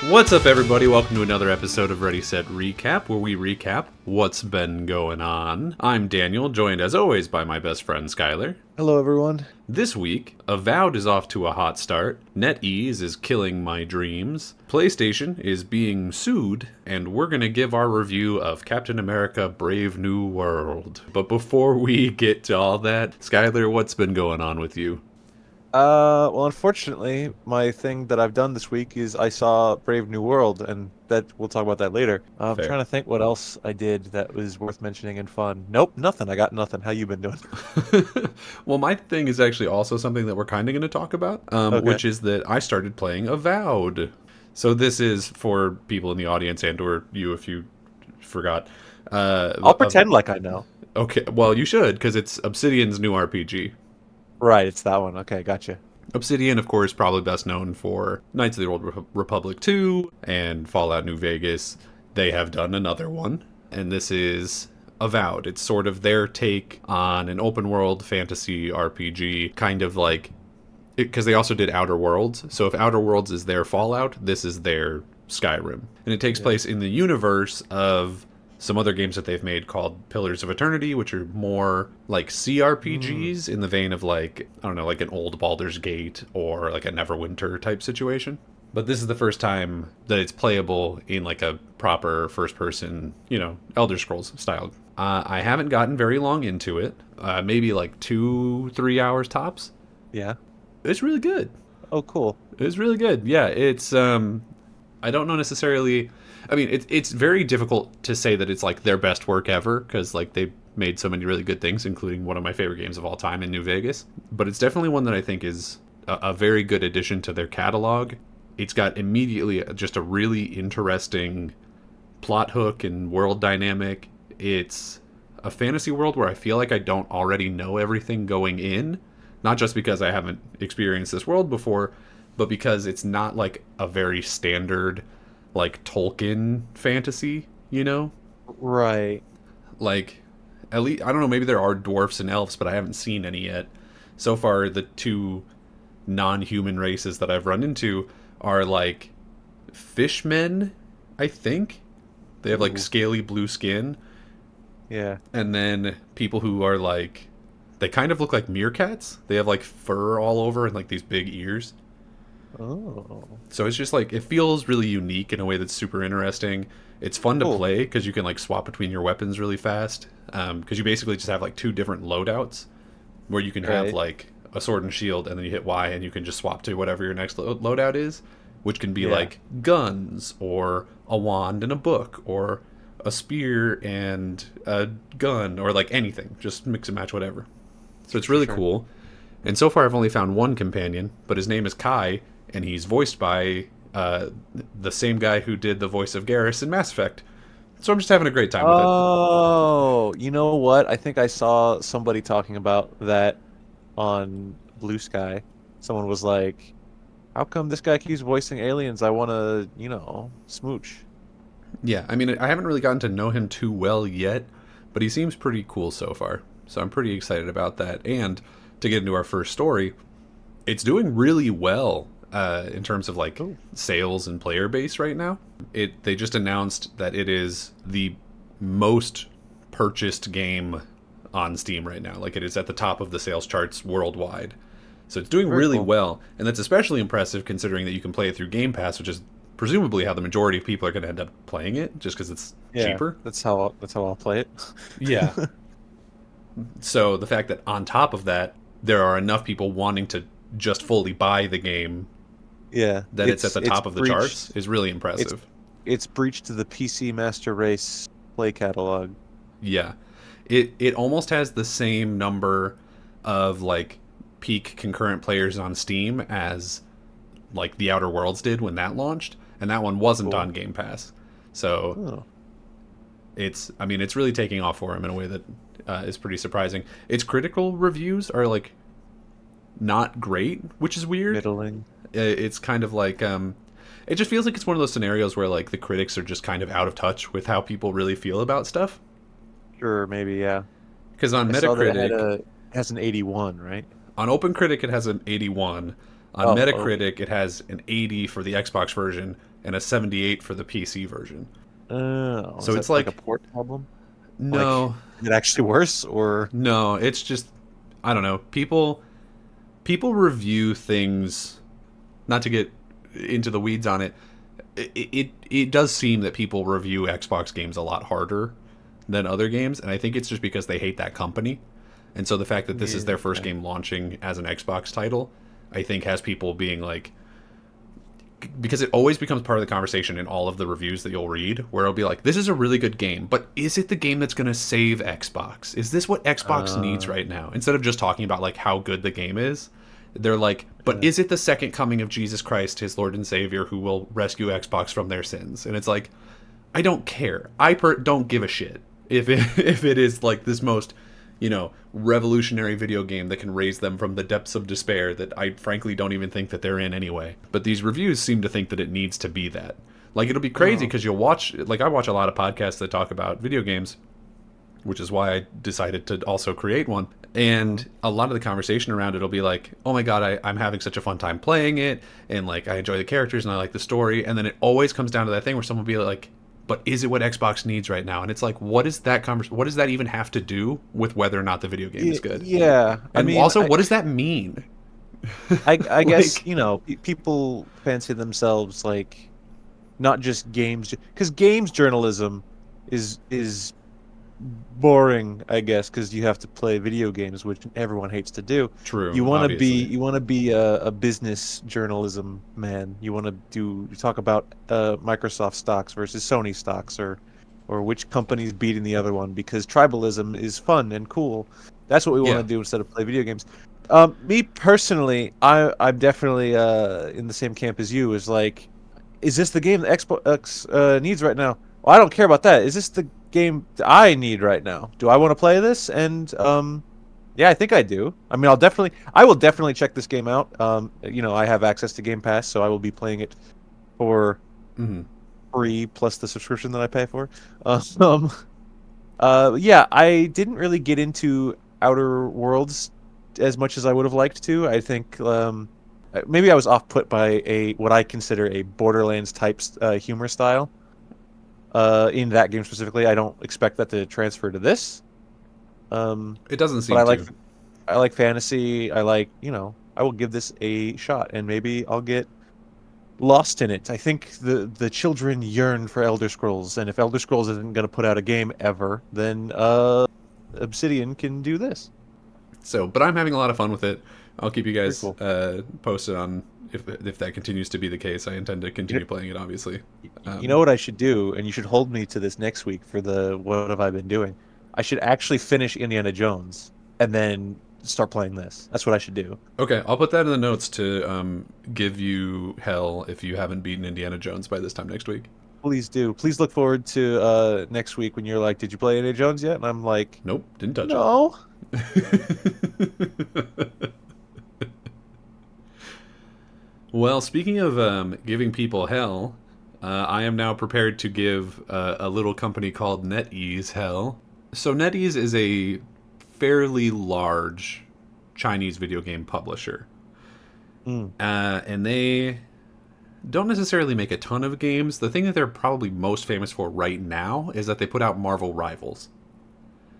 What's up, everybody? Welcome to another episode of Ready, Set, Recap, where we recap what's been going on. I'm Daniel, joined as always by my best friend Skyler. Hello, everyone. This week, Avowed is off to a hot start, NetEase is killing my dreams, PlayStation is being sued, and we're gonna give our review of Captain America Brave New World. But before we get to all that, Skyler, what's been going on with you? Well, unfortunately, my thing that I've done this week is I saw Brave New World, and that we'll talk about that later. I'm Fair. trying to think what else I did that was worth mentioning and fun. Nope, nothing. I got nothing. How you been doing? Well, my thing is actually also something that we're kind of going to talk about, Okay. which is that I started playing Avowed. So this is for people in the audience and or you if you forgot. I'll pretend like I know. Okay, well, you should, because it's Obsidian's new RPG. Right, it's that one. Okay, gotcha. Obsidian, of course, probably best known for Knights of the Old Republic 2 and Fallout New Vegas. They have done another one, and this is Avowed. It's sort of their take on an open world fantasy RPG, kind of like, because they also did Outer Worlds. So if Outer Worlds is their Fallout, this is their Skyrim. And it takes place in the universe of some other games that they've made called Pillars of Eternity, which are more like CRPGs in the vein of like, I don't know, like an old Baldur's Gate or like a Neverwinter type situation. But this is the first time that it's playable in like a proper first person, Elder Scrolls style. I haven't gotten very long into it, maybe like 2-3 hours tops. Yeah. It's really good. Oh, cool. It's really good. Yeah, it's I don't know necessarily. I mean, it's very difficult to say that it's like their best work ever because like they made so many really good things, including one of my favorite games of all time in New Vegas. But it's definitely one that I think is a very good addition to their catalog. It's got immediately just a really interesting plot hook and world dynamic. It's a fantasy world where I feel like I don't already know everything going in, not just because I haven't experienced this world before, but because it's not like a very standard like Tolkien fantasy, Right. Like, at least, I don't know, maybe there are dwarfs and elves, but I haven't seen any yet. So far, the two non-human races that I've run into are like fishmen, I think. They have like Ooh. scaly blue skin. Yeah. And then people who are like, they kind of look like meerkats. They have like fur all over and like these big ears. Oh. So it's just like, it feels really unique in a way that's super interesting. It's fun to Cool. play because you can like swap between your weapons really fast. Because you basically just have like two different loadouts where you can have Right. like a sword and shield, and then you hit Y and you can just swap to whatever your next loadout is, which can be Yeah. like guns or a wand and a book or a spear and a gun or like anything. Just mix and match whatever. So it's For really sure. cool. And so far I've only found one companion, but his name is Kai, and he's voiced by the same guy who did the voice of Garrus in Mass Effect. So I'm just having a great time with it. Oh, you know what? I think I saw somebody talking about that on Blue Sky. Someone was like, "How come this guy keeps voicing aliens? I want to, smooch." Yeah, I mean, I haven't really gotten to know him too well yet, but he seems pretty cool so far. So I'm pretty excited about that. And to get into our first story, it's doing really well in terms of like Oh, sales and player base right now. They just announced that it is the most purchased game on Steam right now. Like, it is at the top of the sales charts worldwide. So it's doing very really cool. well, and that's especially impressive considering that you can play it through Game Pass, which is presumably how the majority of people are going to end up playing it, just because it's Yeah, cheaper. that's how I'll play it. Yeah. So the fact that on top of that, there are enough people wanting to just fully buy the game Yeah, that it's at the it's top of the charts breached. is really It's impressive. it's breached the PC Master Race play catalog. Yeah. It almost has the same number of like peak concurrent players on Steam as like The Outer Worlds did when that launched, and that one wasn't Cool. on Game Pass. So Oh, it's really taking off for him in a way that is pretty surprising. Its critical reviews are like not great, which is weird. middling. It's kind of like it just feels like it's one of those scenarios where like the critics are just kind of out of touch with how people really feel about stuff. Sure, maybe, yeah. Because on I saw that Metacritic, it has an 81, right? on OpenCritic it has an 81. On Oh, okay. Metacritic it has an 80 for the Xbox version and a 78 for the PC version. Is So that it's like a like, port problem? Like, no, is it actually worse or? no, it's just, I don't know. People review things, not to get into the weeds on it. It does seem that people review Xbox games a lot harder than other games, and I think it's just because they hate that company. And so the fact that this is their first Yeah. game launching as an Xbox title, I think has people being like, because it always becomes part of the conversation in all of the reviews that you'll read, where it'll be like, this is a really good game, but is it the game that's going to save Xbox? Is this what Xbox needs Uh, right now? Instead of just talking about like how good the game is, they're like, but yeah. is it the second coming of Jesus Christ, his Lord and Savior, who will rescue Xbox from their sins? And it's like, I don't care. Don't give a shit if it, if it is like this most, revolutionary video game that can raise them from the depths of despair that I frankly don't even think that they're in anyway. But these reviews seem to think that it needs to be that. Like, it'll be crazy Oh. because you'll watch, like, I watch a lot of podcasts that talk about video games, which is why I decided to also create one. And a lot of the conversation around it will be like, oh my God, I'm having such a fun time playing it. And like, I enjoy the characters and I like the story. And then it always comes down to that thing where someone will be like, but is it what Xbox needs right now? And it's like, what is that what does that even have to do with whether or not the video game is good? Yeah. I And mean, also, what does that mean? I guess, Like, people fancy themselves like not just games, because games journalism is boring, I guess, because you have to play video games, which everyone hates to do. true, You want to be obviously. you want to be a business journalism man. You want to talk about Microsoft stocks versus Sony stocks, or which company's beating the other one, because tribalism is fun and cool. That's what we want to Yeah. do instead of play video games. Me personally, I'm definitely in the same camp as you. Is like, is this the game that Xbox needs right now? Well, I don't care about that. Is this the game that I need right now? Do I want to play this? And yeah, I think I do. I mean, I will definitely check this game out. I have access to Game Pass, so I will be playing it for Hmm. free plus the subscription that I pay for. Um, yeah, I didn't really get into Outer Worlds as much as I would have liked to. I think maybe I was off put by a what I consider a Borderlands type humor style. In that game specifically, I don't expect that to transfer to this. Um, It doesn't but seem to. I like fantasy. I like, I will give this a shot, and maybe I'll get lost in it. I think the children yearn for Elder Scrolls, and if Elder Scrolls isn't going to put out a game ever, then Obsidian can do this. So, but I'm having a lot of fun with it. I'll keep you Very guys cool. posted on if that continues to be the case. I intend to You know, continue playing it, obviously. you know what I should do, and you should hold me to this next week for the what have I been doing. I should actually finish Indiana Jones and then start playing this. That's what I should do. Okay, I'll put that in the notes to give you hell if you haven't beaten Indiana Jones by this time next week. Please do. Please look forward to next week when you're like, "Did you play Indiana Jones yet?" And I'm like, Nope, didn't touch it. "No." Well, speaking of giving people hell, I am now prepared to give a little company called NetEase hell. So NetEase is a fairly large Chinese video game publisher, Mm. and they don't necessarily make a ton of games. The thing that they're probably most famous for right now is that they put out Marvel Rivals,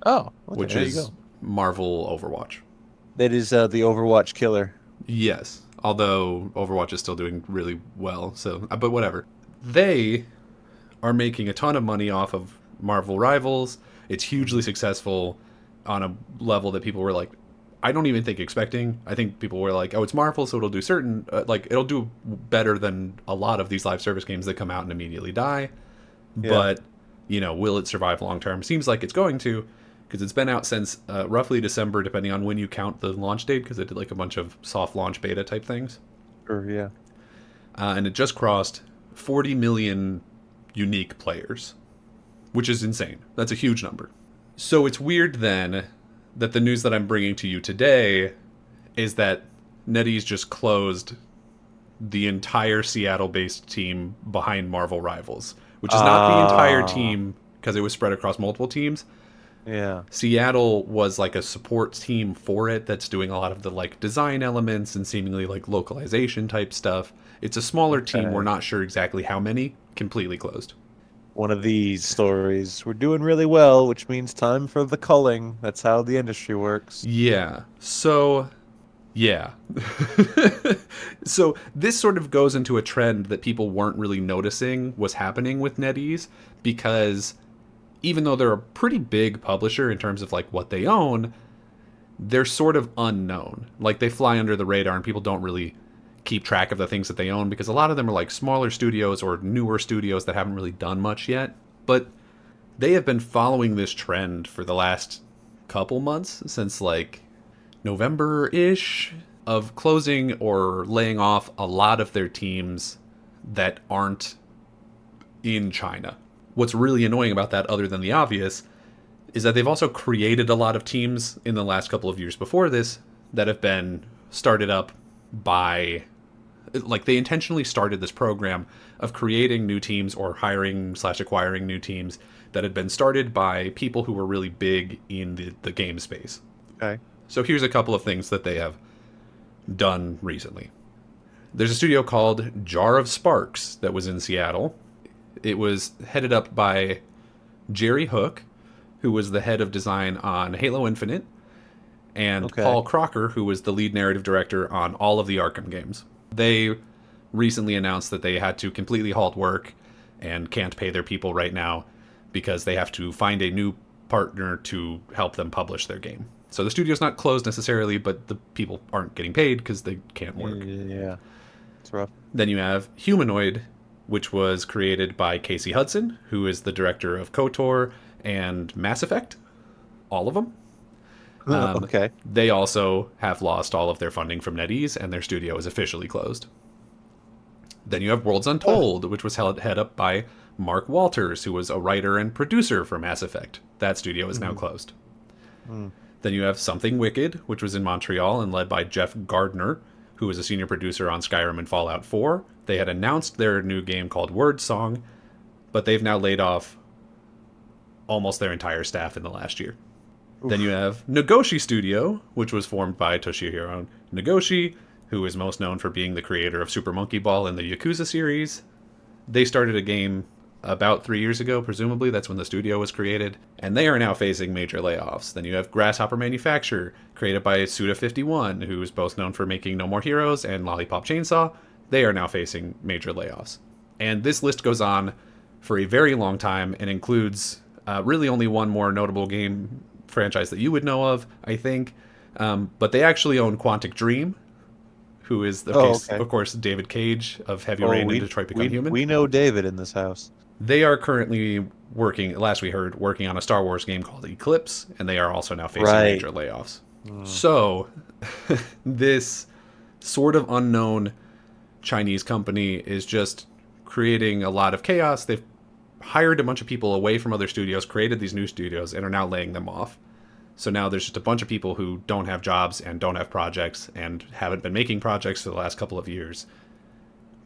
Oh, okay. which There you is go. Marvel Overwatch. That is the Overwatch killer. Yes, although Overwatch is still doing really well, so but whatever. They are making a ton of money off of Marvel Rivals. It's hugely successful on a level that people were like, I don't even think expecting. I think people were like, oh, it's Marvel, so it'll do it'll do better than a lot of these live service games that come out and immediately die. Yeah. But, will it survive long term? Seems like it's going to, because it's been out since roughly December, depending on when you count the launch date, because it did like a bunch of soft launch beta type things. Sure. Yeah. And it just crossed 40 million unique players, which is insane. That's a huge number. So it's weird then that the news that I'm bringing to you today is that NetEase just closed the entire Seattle-based team behind Marvel Rivals, which is not the entire Ah. team because it was spread across multiple teams. Yeah. Seattle was like a support team for it that's doing a lot of the like design elements and seemingly like localization type stuff. It's a smaller team. We're Okay. not sure exactly how many. Completely closed. One of these stories. We're doing really well, which means time for the culling. That's how the industry works. Yeah. So, yeah. So, this sort of goes into a trend that people weren't really noticing was happening with NetEase because even though they're a pretty big publisher in terms of like what they own, they're sort of unknown. Like they fly under the radar and people don't really keep track of the things that they own because a lot of them are like smaller studios or newer studios that haven't really done much yet. But they have been following this trend for the last couple months since like November ish of closing or laying off a lot of their teams that aren't in China. What's really annoying about that, other than the obvious, is that they've also created a lot of teams in the last couple of years before this that have been started up by, like, they intentionally started this program of creating new teams or hiring slash acquiring new teams that had been started by people who were really big in the game space. Okay. So here's a couple of things that they have done recently. There's a studio called Jar of Sparks that was in Seattle. It was headed up by Jerry Hook, who was the head of design on Halo Infinite, and Okay. Paul Crocker, who was the lead narrative director on all of the Arkham games. They recently announced that they had to completely halt work and can't pay their people right now because they have to find a new partner to help them publish their game. So the studio's not closed necessarily, but the people aren't getting paid because they can't work. Yeah. It's rough. Then you have Humanoid, which was created by Casey Hudson, who is the director of KOTOR and Mass Effect. All of them. Okay. They also have lost all of their funding from NetEase, and their studio is officially closed. Then you have Worlds Untold, which was head up by Mark Walters, who was a writer and producer for Mass Effect. That studio is now closed. Mm. Then you have Something Wicked, which was in Montreal and led by Jeff Gardner, who was a senior producer on Skyrim and Fallout 4. They had announced their new game called Word Song, but they've now laid off almost their entire staff in the last year. Oof. Then you have Nagoshi Studio, which was formed by Toshihiro Nagoshi, who is most known for being the creator of Super Monkey Ball and the Yakuza series. They started a game about 3 years ago, presumably. That's when the studio was created. And they are now facing major layoffs. Then you have Grasshopper Manufacture, created by Suda51, who is both known for making No More Heroes and Lollipop Chainsaw. They are now facing major layoffs. And this list goes on for a very long time and includes really only one more notable game franchise that you would know of, I think. But they actually own Quantic Dream, who is, of course, David Cage of Heavy Rain and Detroit Become Human. We know David in this house. They are currently working, last we heard, working on a Star Wars game called Eclipse, and they are also now facing major layoffs. So, this sort of unknown Chinese company is just creating a lot of chaos. They've hired a bunch of people away from other studios, created these new studios, and are now laying them off. So now there's just a bunch of people who don't have jobs and don't have projects and haven't been making projects for the last couple of years,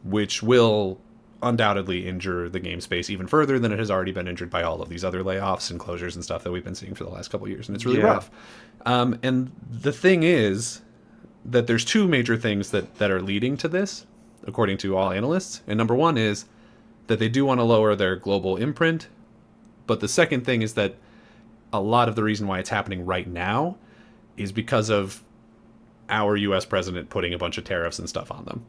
which will undoubtedly injure the game space even further than it has already been injured by all of these other layoffs and closures and stuff that we've been seeing for the last couple of years. And it's really rough. And the thing is that there's two major things that are leading to this, according to all analysts. And number one is that they do want to lower their global imprint. But the second thing is that a lot of the reason why it's happening right now is because of our U.S. president putting a bunch of tariffs and stuff on them.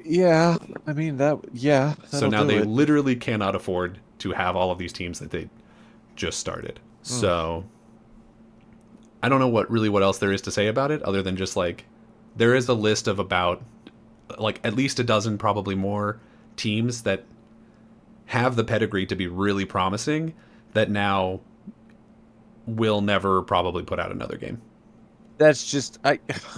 Yeah, I mean So now they literally cannot afford to have all of these teams that they just started. So I don't know what else there is to say about it other than just like there is a list of about like at least a dozen, probably more teams that have the pedigree to be really promising that now will never probably put out another game. That's just I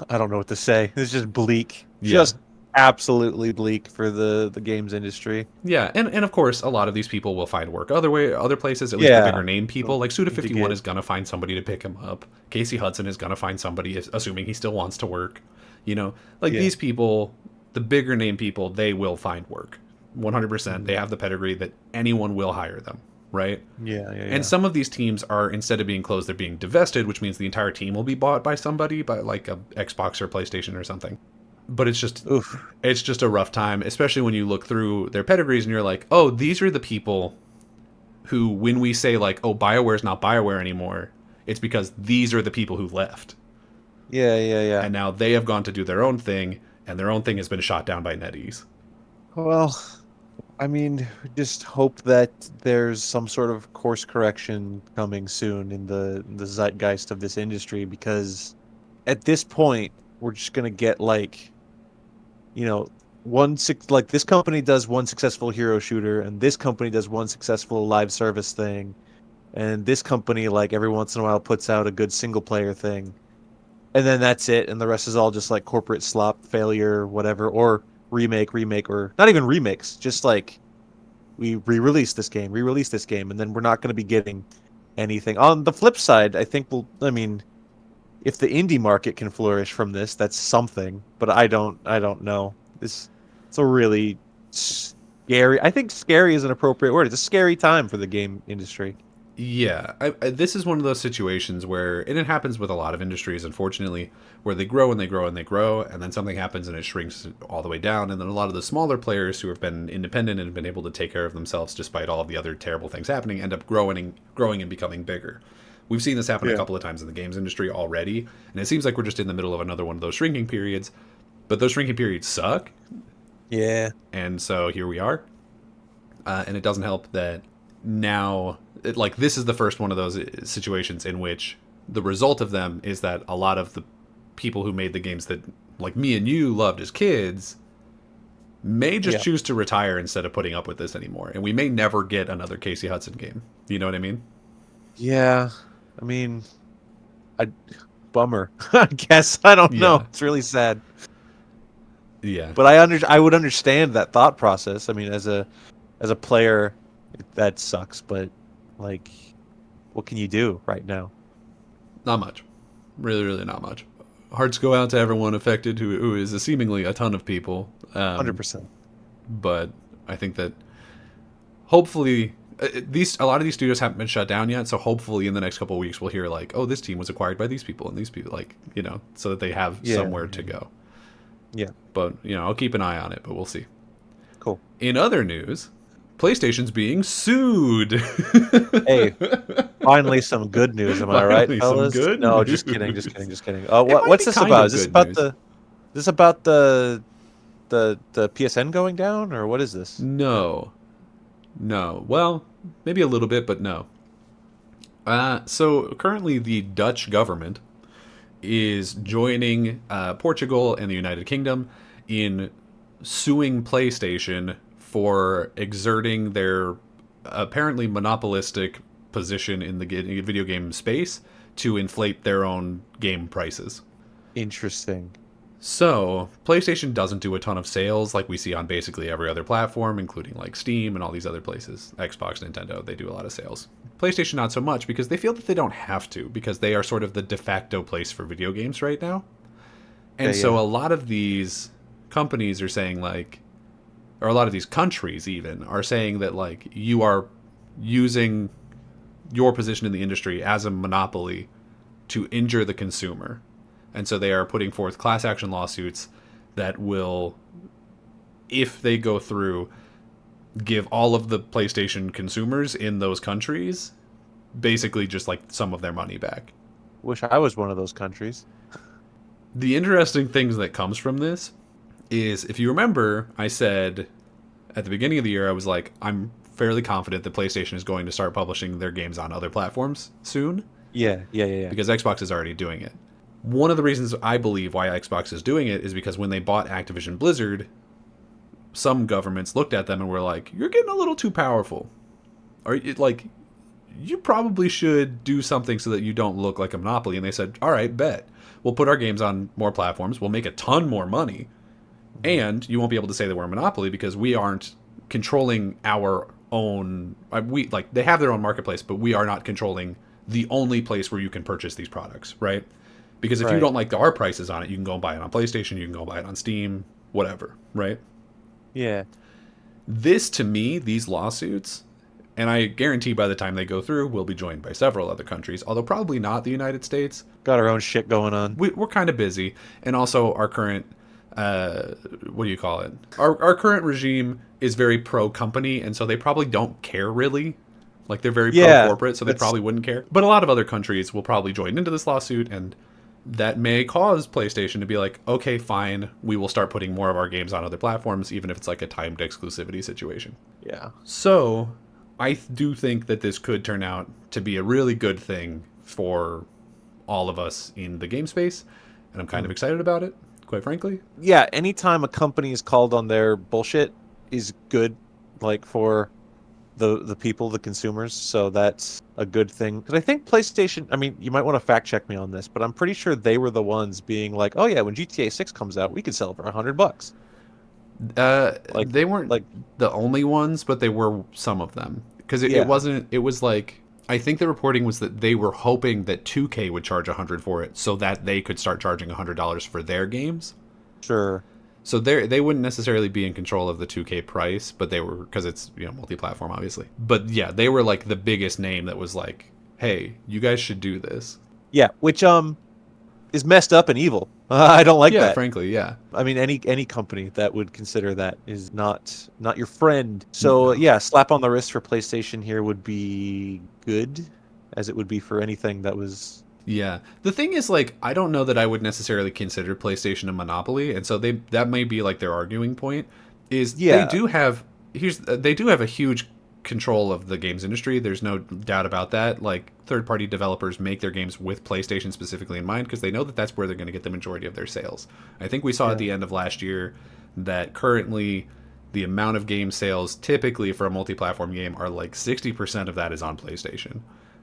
don't know what to say. It's just bleak. Yeah. Just absolutely bleak for the games industry. Yeah, and of course a lot of these people will find work other places, at least the bigger name people. Like Suda51 is gonna find somebody to pick him up. Casey Hudson is gonna find somebody, assuming he still wants to work. You know, like these people, the bigger name people, they will find work. 100%. They have the pedigree that anyone will hire them. right? Yeah. And some of these teams are, instead of being closed, they're being divested, which means the entire team will be bought by somebody, by like a Xbox or PlayStation or something. But Oof. it's just a rough time, especially when you look through their pedigrees and you're like, oh, these are the people who, when we say like, oh, BioWare's not BioWare anymore, it's because these are the people who left. Yeah. And now they have gone to do their own thing, and their own thing has been shot down by NetEase. Well, I mean, just hope that there's some sort of course correction coming soon in the zeitgeist of this industry, because at this point we're just gonna get like, you know, like this company does one successful hero shooter, and this company does one successful live service thing, and this company like every once in a while puts out a good single player thing, and then that's it, and the rest is all just like corporate slop, failure, whatever, or remake, or not even remakes, just like we re-release this game, and then we're not going to be getting anything. On the flip side, I mean, if the indie market can flourish from this, that's something, but I don't know. It's a really scary. I think scary is an appropriate word. It's a scary time for the game industry. Yeah, this is one of those situations where, and it happens with a lot of industries, unfortunately, where they grow and they grow and they grow, and then something happens and it shrinks all the way down. And then a lot of the smaller players who have been independent and have been able to take care of themselves despite all of the other terrible things happening end up growing and becoming bigger. We've seen this happen a Yeah. couple of times in the games industry already, and it seems like we're just in the middle of another one of those shrinking periods. But those shrinking periods suck, Yeah. and so here we are. And it doesn't help that now, like, this is the first one of those situations in which the result of them is that a lot of the people who made the games that, like, me and you loved as kids may just Yeah. choose to retire instead of putting up with this anymore. And we may never get another Casey Hudson game. You know what I mean? Yeah. I mean, I bummer. I guess I don't know. Yeah. It's really sad. Yeah. But I would understand that thought process. I mean, as a player, that sucks, but like, what can you do right now? Not much. Really, really not much. Hearts go out to everyone affected, who is seemingly a ton of people. 100%. But I think that hopefully a lot of these studios haven't been shut down yet, so hopefully in the next couple of weeks we'll hear like, oh, this team was acquired by these people and these people, like, you know, so that they have somewhere to go. Yeah. But, you know, I'll keep an eye on it, but we'll see. Cool. In other news, PlayStation's being sued. Hey, finally some good news. Am I right, Finally some fellas? good No, news. just kidding. It might What's be this kind about? of Is this good about news. the PSN going down, or what is this? No. Well, maybe a little bit, but no. So currently the Dutch government is joining Portugal and the United Kingdom in suing PlayStation for exerting their apparently monopolistic position in the video game space to inflate their own game prices. Interesting. So, PlayStation doesn't do a ton of sales like we see on basically every other platform, including like Steam and all these other places. Xbox, Nintendo, they do a lot of sales. PlayStation not so much because they feel that they don't have to, because they are sort of the de facto place for video games right now. And so a lot of these companies are saying like, or a lot of these countries even are saying that like you are using your position in the industry as a monopoly to injure the consumer. And so they are putting forth class action lawsuits that will, if they go through, give all of the PlayStation consumers in those countries basically just like some of their money back. Wish I was one of those countries. The interesting things that comes from this is, if you remember, I said at the beginning of the year, I was like, I'm fairly confident that PlayStation is going to start publishing their games on other platforms soon. Yeah. Because Xbox is already doing it. One of the reasons I believe why Xbox is doing it is because when they bought Activision Blizzard, some governments looked at them and were like, you're getting a little too powerful. Or like, you probably should do something so that you don't look like a monopoly. And they said, all right, bet. We'll put our games on more platforms. We'll make a ton more money. And you won't be able to say that we're a monopoly because we aren't controlling our own... We like they have their own marketplace, but we are not controlling the only place where you can purchase these products, right? Because if you don't like our prices on it, you can go and buy it on PlayStation, you can go buy it on Steam, whatever, right? Yeah. This, to me, these lawsuits And I guarantee by the time they go through, we'll be joined by several other countries, although probably not the United States. Got our own shit going on. We're kind of busy. And also our current, what do you call it? Our current regime is very pro-company, and so they probably don't care really. Like, they're very pro-corporate, so they probably wouldn't care. But a lot of other countries will probably join into this lawsuit, and that may cause PlayStation to be like, okay, fine, we will start putting more of our games on other platforms, even if it's like a timed exclusivity situation. Yeah. So I do think that this could turn out to be a really good thing for all of us in the game space, and I'm kind of excited about it, quite frankly. Yeah, anytime a company is called on their bullshit is good, like, for the people, the consumers, so that's a good thing. Because I think PlayStation, I mean, you might want to fact check me on this, but I'm pretty sure they were the ones being like, oh yeah, when GTA 6 comes out, we could sell it for $100. They weren't like the only ones, but they were some of them. Because it wasn't, it was like, I think the reporting was that they were hoping that 2K would charge $100 for it so that they could start charging $100 for their games. Sure. So they wouldn't necessarily be in control of the 2K price, but they were, because it's, you know, multi-platform, obviously. But yeah, they were like the biggest name that was like, hey, you guys should do this. Yeah, which is messed up and evil. I don't like that. Yeah, frankly, yeah. I mean, any company that would consider that is not your friend. So yeah, slap on the wrist for PlayStation here would be good, as it would be for anything that was. Yeah. The thing is, like, I don't know that I would necessarily consider PlayStation a monopoly, and so that may be like their arguing point. Is they do have a huge control of the games industry. There's no doubt about that. Like, third-party developers make their games with PlayStation specifically in mind because they know that that's where they're going to get the majority of their sales. I think we saw at the end of last year that currently the amount of game sales typically for a multi-platform game are like 60% of that is on PlayStation,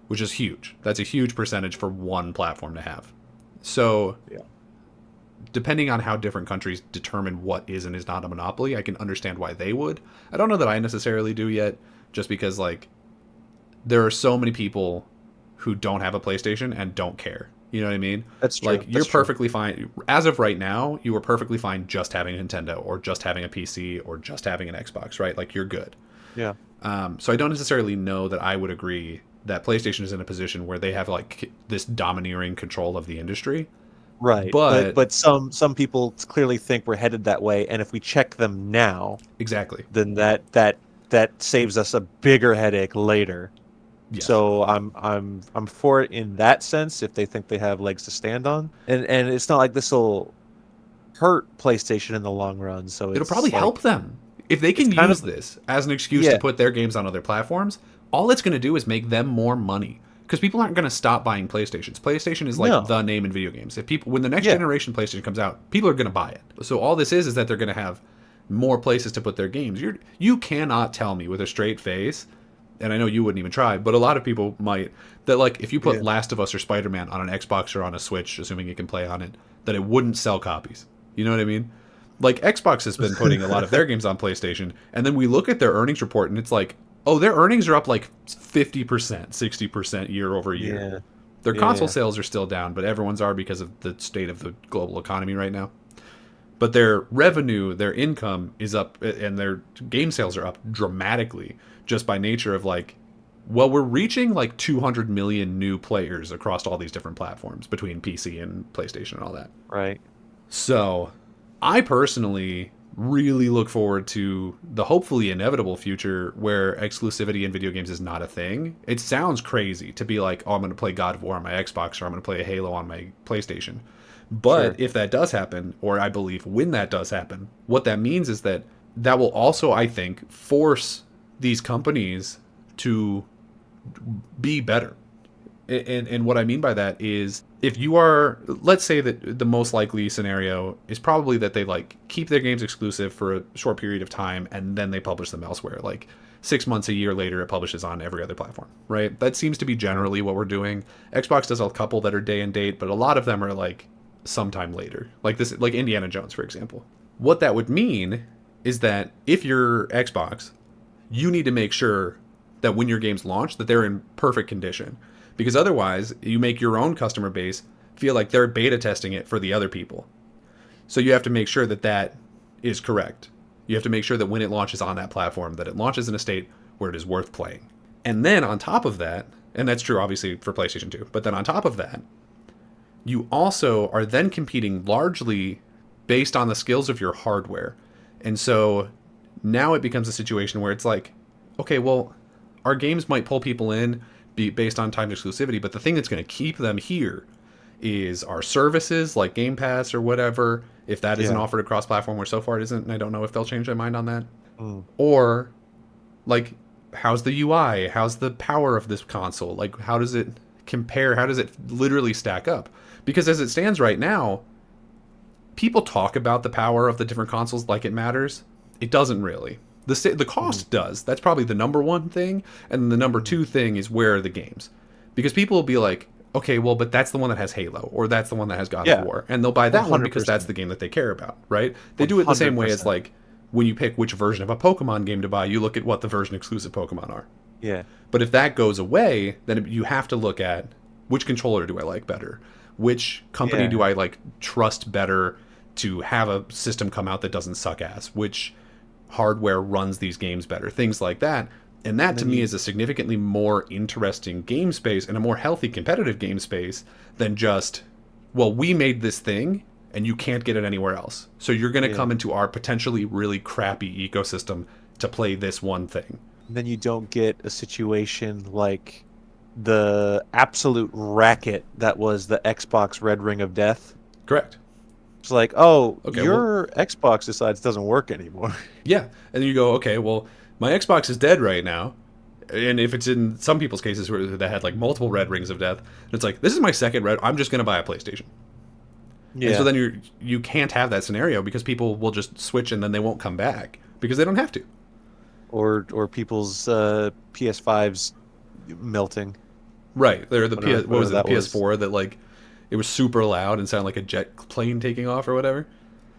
which is huge. That's a huge percentage for one platform to have. So depending on how different countries determine what is and is not a monopoly, I can understand why they would. I don't know that I necessarily do yet, just because, like, there are so many people who don't have a PlayStation and don't care. You know what I mean? That's true. Like, you're perfectly fine. As of right now, you are perfectly fine just having a Nintendo or just having a PC or just having an Xbox, right? Like, you're good. Yeah. So I don't necessarily know that I would agree that PlayStation is in a position where they have, like, this domineering control of the industry. Right. But some people clearly think we're headed that way, and if we check them now, exactly, then that saves us a bigger headache later. Yes. So I'm for it in that sense if they think they have legs to stand on, and it's not like this will hurt PlayStation in the long run. So it'll probably help them if they can use this as an excuse to put their games on other platforms. All it's going to do is make them more money. Because people aren't going to stop buying PlayStations. PlayStation is like the name in video games. When the next generation PlayStation comes out, people are going to buy it. So all this is that they're going to have more places to put their games. You cannot tell me with a straight face, and I know you wouldn't even try, but a lot of people might, that, like, if you put Last of Us or Spider-Man on an Xbox or on a Switch, assuming you can play on it, that it wouldn't sell copies. You know what I mean? Like, Xbox has been putting a lot of their games on PlayStation, and then we look at their earnings report, and it's like, oh, their earnings are up like 50%, 60% year over year. Yeah. Their console sales are still down, but everyone's are because of the state of the global economy right now. But their revenue, their income is up, and their game sales are up dramatically just by nature of, like, well, we're reaching like 200 million new players across all these different platforms between PC and PlayStation and all that. Right. So I personally really look forward to the hopefully inevitable future where exclusivity in video games is not a thing. It sounds crazy to be like, oh, I'm going to play God of War on my Xbox or I'm going to play Halo on my PlayStation. But if that does happen, or I believe when that does happen, what that means is that will also, I think, force these companies to be better. And what I mean by that is, if you are, let's say that the most likely scenario is probably that they, like, keep their games exclusive for a short period of time and then they publish them elsewhere. Like 6 months, a year later, it publishes on every other platform, right? That seems to be generally what we're doing. Xbox does a couple that are day and date, but a lot of them are like sometime later. Like this, like Indiana Jones, for example. What that would mean is that if you're Xbox, you need to make sure that when your games launch, that they're in perfect condition. Because otherwise, you make your own customer base feel like they're beta testing it for the other people. So you have to make sure that that is correct. You have to make sure that when it launches on that platform, that it launches in a state where it is worth playing. And then on top of that, and that's true obviously for PlayStation 2, but then on top of that, you also are then competing largely based on the skills of your hardware. And so now it becomes a situation where it's like, okay, well, our games might pull people in based on timed exclusivity, but the thing that's going to keep them here is our services like Game Pass or whatever, if that isn't offered across platform, where so far it isn't, and I don't know if they'll change their mind on that. Or like, how's the UI? How's the power of this console? Like, how does it compare? How does it literally stack up? Because as it stands right now, people talk about the power of the different consoles like it matters. It doesn't really. The cost does. That's probably the number one thing. And the number two thing is where are the games. Because people will be like, okay, well, but that's the one that has Halo, or that's the one that has God of War. And they'll buy that 100%. One because that's the game that they care about, right? They do it the same way as, like, when you pick which version of a Pokemon game to buy, you look at what the version exclusive Pokemon are. Yeah. But if that goes away, then you have to look at which controller do I like better? Which company do I like trust better to have a system come out that doesn't suck ass? Which hardware runs these games better? Things like that. And that to me is a significantly more interesting game space and a more healthy competitive game space than just, well, we made this thing and you can't get it anywhere else. So you're going to come into our potentially really crappy ecosystem to play this one thing. Then you don't get a situation like the absolute racket that was the Xbox Red Ring of Death. Correct. It's like, oh, okay, your Xbox decides it doesn't work anymore. Yeah. And then you go, okay, well, my Xbox is dead right now. And if it's in some people's cases where they had like multiple Red Rings of Death, it's like, this is my second Red, I'm just going to buy a PlayStation. Yeah. And so then you can't have that scenario because people will just switch and then they won't come back because they don't have to. Or people's PS5s melting. Right. They're the PS4 that like it was super loud and sounded like a jet plane taking off or whatever.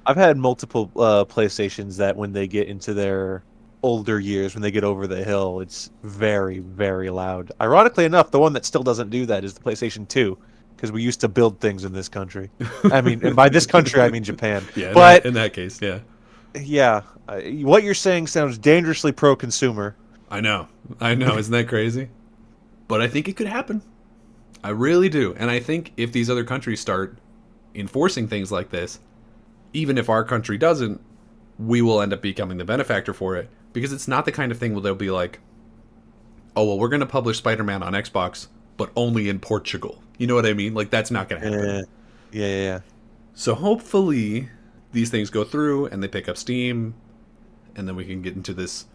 I've had multiple PlayStations that when they get into their older years, when they get over the hill, it's very, very loud. Ironically enough, the one that still doesn't do that is the PlayStation 2, because we used to build things in this country. I mean, and by this country, I mean Japan. Yeah, but in that case, yeah. Yeah. What you're saying sounds dangerously pro-consumer. I know. Isn't that crazy? But I think it could happen. I really do. And I think if these other countries start enforcing things like this, even if our country doesn't, we will end up becoming the benefactor for it. Because it's not the kind of thing where they'll be like, oh, well, we're going to publish Spider-Man on Xbox, but only in Portugal. You know what I mean? Like, that's not going to happen. Yeah. So hopefully these things go through and they pick up steam, and then we can get into this,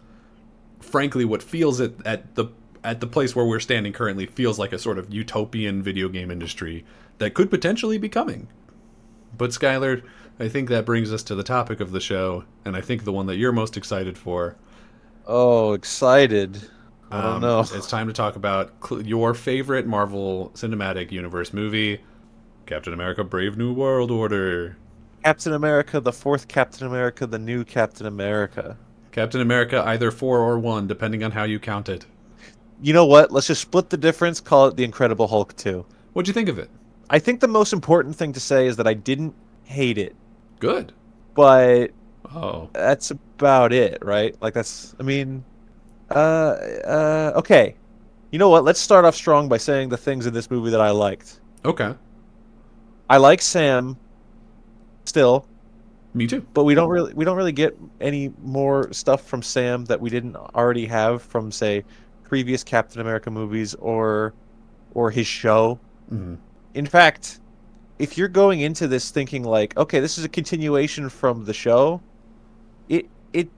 frankly, what feels at the place where we're standing currently feels like a sort of utopian video game industry that could potentially be coming. But Skyler, I think that brings us to the topic of the show, and I think the one that you're most excited for. Oh, excited. I don't know. It's time to talk about your favorite Marvel Cinematic Universe movie, Captain America Brave New World Order. Captain America, the fourth Captain America, the new Captain America. Captain America, either 4 or 1, depending on how you count it. You know what? Let's just split the difference, call it The Incredible Hulk 2. What'd you think of it? I think the most important thing to say is that I didn't hate it. Good. But that's about it, right? Like, that's, I mean, okay. You know what? Let's start off strong by saying the things in this movie that I liked. Okay. I like Sam still. Me too. But we don't really get any more stuff from Sam that we didn't already have from, say, previous Captain America movies or his show. Mm-hmm. In fact, if you're going into this thinking like, okay, this is a continuation from the show, it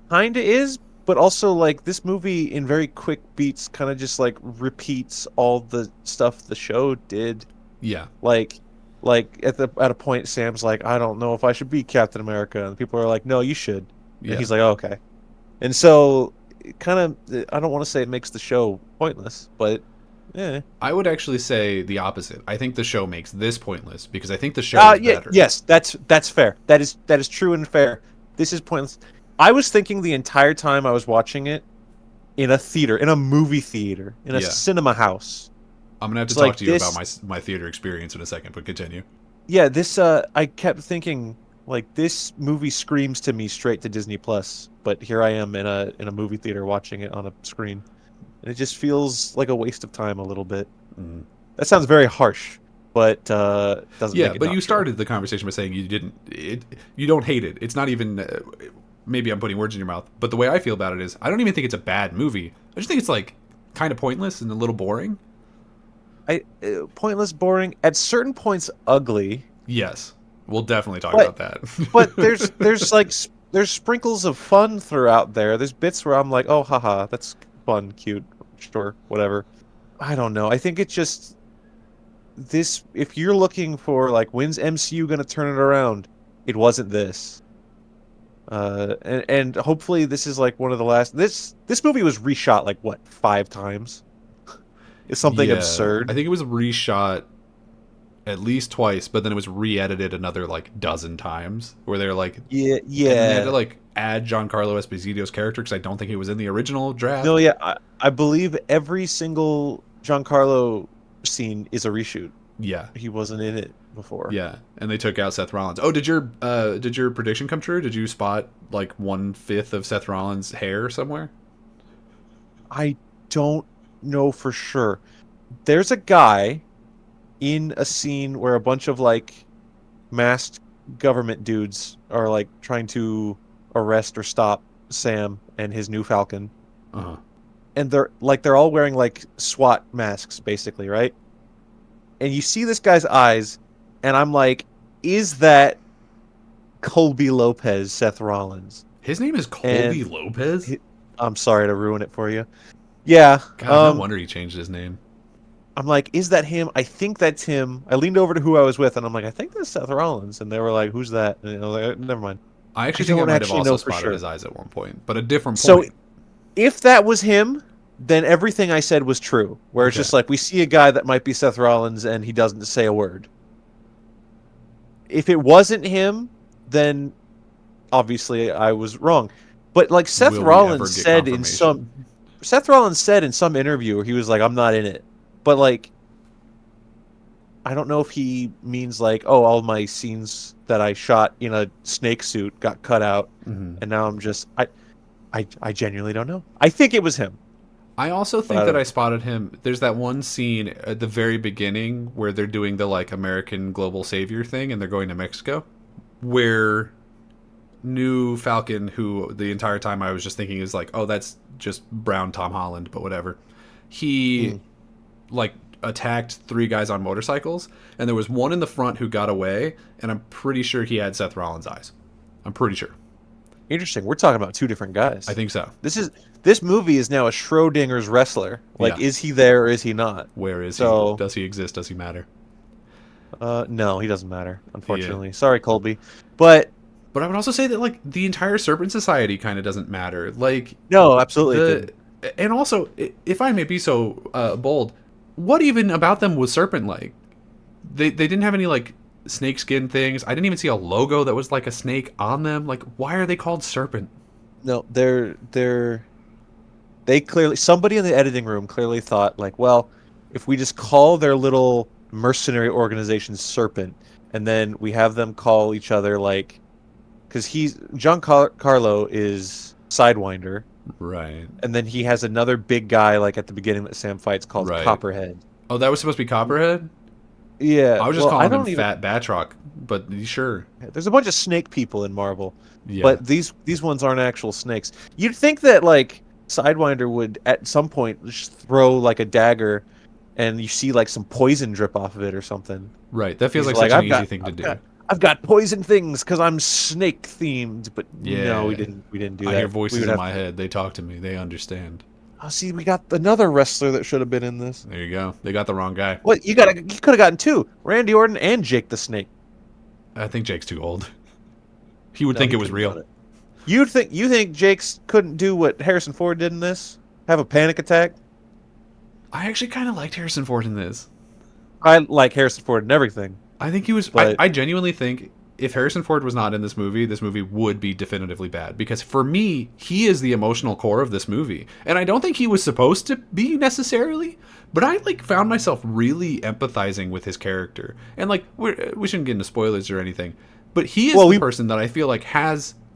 kind of is, but also like this movie in very quick beats kind of just like repeats all the stuff the show did. Yeah. Like at a point, Sam's like, I don't know if I should be Captain America, and people are like, no, you should. And he's like, oh, okay. And so, kind of, I don't want to say it makes the show pointless, but yeah. I would actually say the opposite. I think the show makes this pointless because I think the show is better. Yes, that's fair. That is true and fair. This is pointless. I was thinking the entire time I was watching it in a theater, in a movie theater, in a cinema house. I'm going to have to talk to you about my theater experience in a second, but continue. Yeah, this, I kept thinking, like, this movie screams to me straight to Disney Plus, but here I am in a movie theater watching it on a screen. and it just feels like a waste of time a little bit. Mm. That sounds very harsh, but doesn't Yeah, make it but not you true. started the conversation by saying you don't hate it. It's not even. Maybe I'm putting words in your mouth, but the way I feel about it is, I don't even think it's a bad movie. I just think it's like kind of pointless and a little boring. Pointless, boring, at certain points ugly, Yes, we'll definitely talk but about that. there's sprinkles of fun throughout there. There's bits where I'm like, oh, haha, that's fun, cute, sure, whatever. I don't know. I think it's just this. If you're looking for like, when's MCU gonna turn it around? It wasn't this. And hopefully this is like one of the last. This movie was reshot like what, 5 times? It's something Yeah, I absurd. think it was reshot at least twice, but then it was re-edited another like dozen times. Where they're like, Yeah, and then they had to yeah. like add Giancarlo Esposito's character because I don't think he was in the original No, draft. yeah. I believe every single Giancarlo scene is a reshoot. Yeah, He wasn't in it before. yeah, and they took out Seth Rollins. Oh, did your prediction come true? Did you spot like 1/5 of Seth Rollins' hair somewhere? I don't know for sure. There's a guy in a scene where a bunch of like masked government dudes are like trying to arrest or stop Sam and his new Falcon. Uh huh. And they're all wearing like SWAT masks basically, right? And you see this guy's eyes, and I'm like, is that Colby Lopez, Seth Rollins? His name is Colby And Lopez. he, I'm sorry to ruin it for you. Yeah. God, no wonder he changed his name. I'm like, is that him? I think that's him. I leaned over to who I was with, and I'm like, I think that's Seth Rollins. And they were like, who's that? And I was like, never mind. I I actually think I don't might have actually also know for spotted sure. his eyes at one point, but a different So point. if that was him, then everything I said was true. Where it's Okay. just like, we see a guy that might be Seth Rollins, and he doesn't say a word. If it wasn't him, then obviously I was wrong. But like Will we ever get confirmation? Seth Rollins said in some interview where he was like, I'm not in it. But like, I don't know if he means like, oh, all my scenes that I shot in a snake suit got cut out, Hmm. and now I'm just I genuinely don't know. I think it was him, I also but I think that don't I know. spotted him. There's that one scene at the very beginning where they're doing the like American global savior thing and they're going to Mexico, where new Falcon, who the entire time I was just thinking is like, oh, that's just brown Tom Holland, but whatever. He Mm. like attacked 3 guys on motorcycles, and there was one in the front who got away, and I'm pretty sure he had Seth Rollins' eyes. I'm pretty sure. Interesting. We're talking about two different guys. I think so. This movie is now a Schrodinger's wrestler. Like, Yeah. is he there or is he not? Where is he? So, Does he exist? Does he matter? no, he doesn't matter, Yeah. unfortunately. Sorry, Colby. But But I would also say that like the entire Serpent Society kind of doesn't matter. Like no, absolutely it the didn't. and also, if I may be so bold, what even about them was Serpent like? They didn't have any like snake skin things. I didn't even see a logo that was like a snake on them. Like, why are they called Serpent? No, they clearly, somebody in the editing room clearly thought like, well, if we just call their little mercenary organization Serpent, and then we have them call each other like, because Carlo is Sidewinder, Right. and then he has another big guy like at the beginning that Sam fights called Right. Copperhead. Oh, that was supposed to be Copperhead? Yeah, I was just well, I calling him don't even. Fat Batroc, but sure. There's a bunch of snake people in Marvel, Yeah. but these ones aren't actual snakes. You'd think that like Sidewinder would at some point just throw like a dagger, and you see like some poison drip off of it or something. Right. That feels He's like like, such an easy thing to do. I've got poison things because I'm snake themed. But no, Yeah. we didn't do I that. hear We voices would in have my to- head. They talk to me. They understand. Oh, see, we got another wrestler that should have been in this. There you go. They got the wrong guy. What you could have gotten two: Randy Orton and Jake the Snake. I think Jake's too old. He would No, think he it was couldn't have real. done it. You think Jake's couldn't do what Harrison Ford did in this? Have a panic attack? I actually kind of liked Harrison Ford in this. I like Harrison Ford and everything, I think he was. but I genuinely think if Harrison Ford was not in this movie would be definitively bad. Because for me, he is the emotional core of this movie, and I don't think he was supposed to be necessarily. But I like found myself really empathizing with his character, and like we shouldn't get into spoilers or anything. But he is Well, the person that I feel like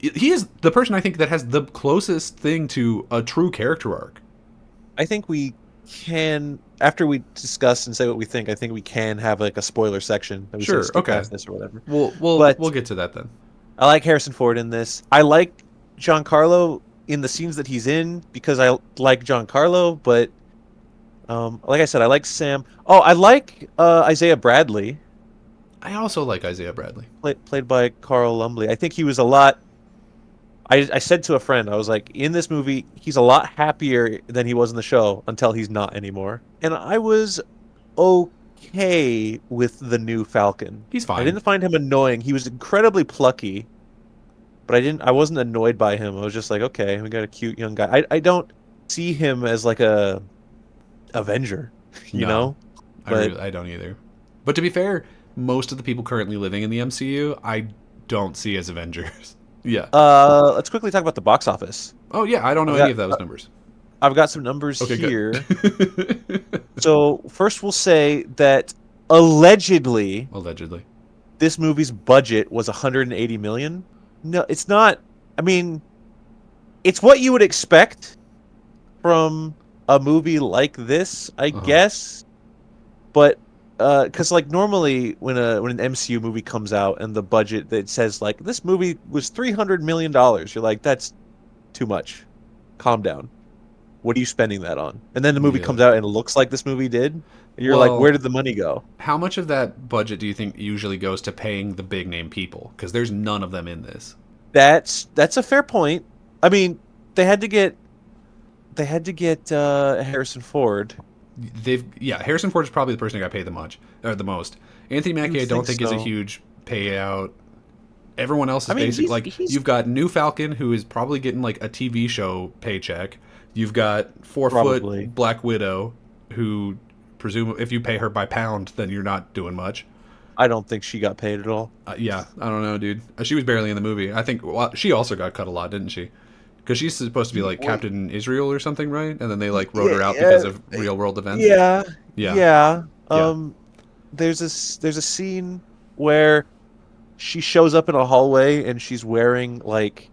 he is the person I think that has the closest thing to a true character arc. I think we can, after we discuss and say what we think, I think we can have like a spoiler section that we say Sure. skip Okay. past this or whatever. We'll But get to that then. I like Harrison Ford in this. I like Giancarlo in the scenes that he's in because I like Giancarlo, but like I said, I like Sam. Oh, I like Isaiah Bradley, I also like Isaiah Bradley. played by Carl Lumbly. I think he was a lot. I said to a friend, I was like, in this movie, he's a lot happier than he was in the show until he's not anymore. And I was okay with the new Falcon. He's I fine. didn't find him annoying. He was incredibly plucky, but I wasn't annoyed by him. I was just like, okay, we got a cute young guy. I don't see him as like a Avenger, you No, know? But I don't either. But to be fair, most of the people currently living in the MCU, I don't see as Avengers. Yeah. let's quickly talk about the box office. Oh yeah, I don't know I've any got of those numbers. I've got some numbers Okay, here. good. So first, we'll say that allegedly Allegedly. this movie's budget was 180 million. No, it's not. I mean, it's what you would expect from a movie like this, I guess. But because like normally when an MCU movie comes out and the budget that says like this movie was $300 million, you're like, that's too much. Calm down. What are you spending that on? And then the movie Yeah. comes out and it looks like this movie did. And you're like, Well, where did the money go? How much of that budget do you think usually goes to paying the big name people? Because there's none of them in this. That's a fair point. I mean, they had to get Harrison Ford. Harrison Ford is probably the person who got paid the most. Anthony Mackie, I don't think is a so. huge payout. Everyone else is I mean, basic. he's You've got New Falcon, who is probably getting like a TV show paycheck. You've got 4 foot Probably. Black Widow, who presume if you pay her by pound, then you're not doing much. I don't think she got paid at all. Yeah, I don't know, dude. She was barely in the movie. I think she also got cut a lot, didn't she? Because she's supposed to be like Captain Israel or something, right? And then they like wrote her out because of real world events. Yeah. Yeah. Yeah. Yeah. There's a scene where she shows up in a hallway and she's wearing like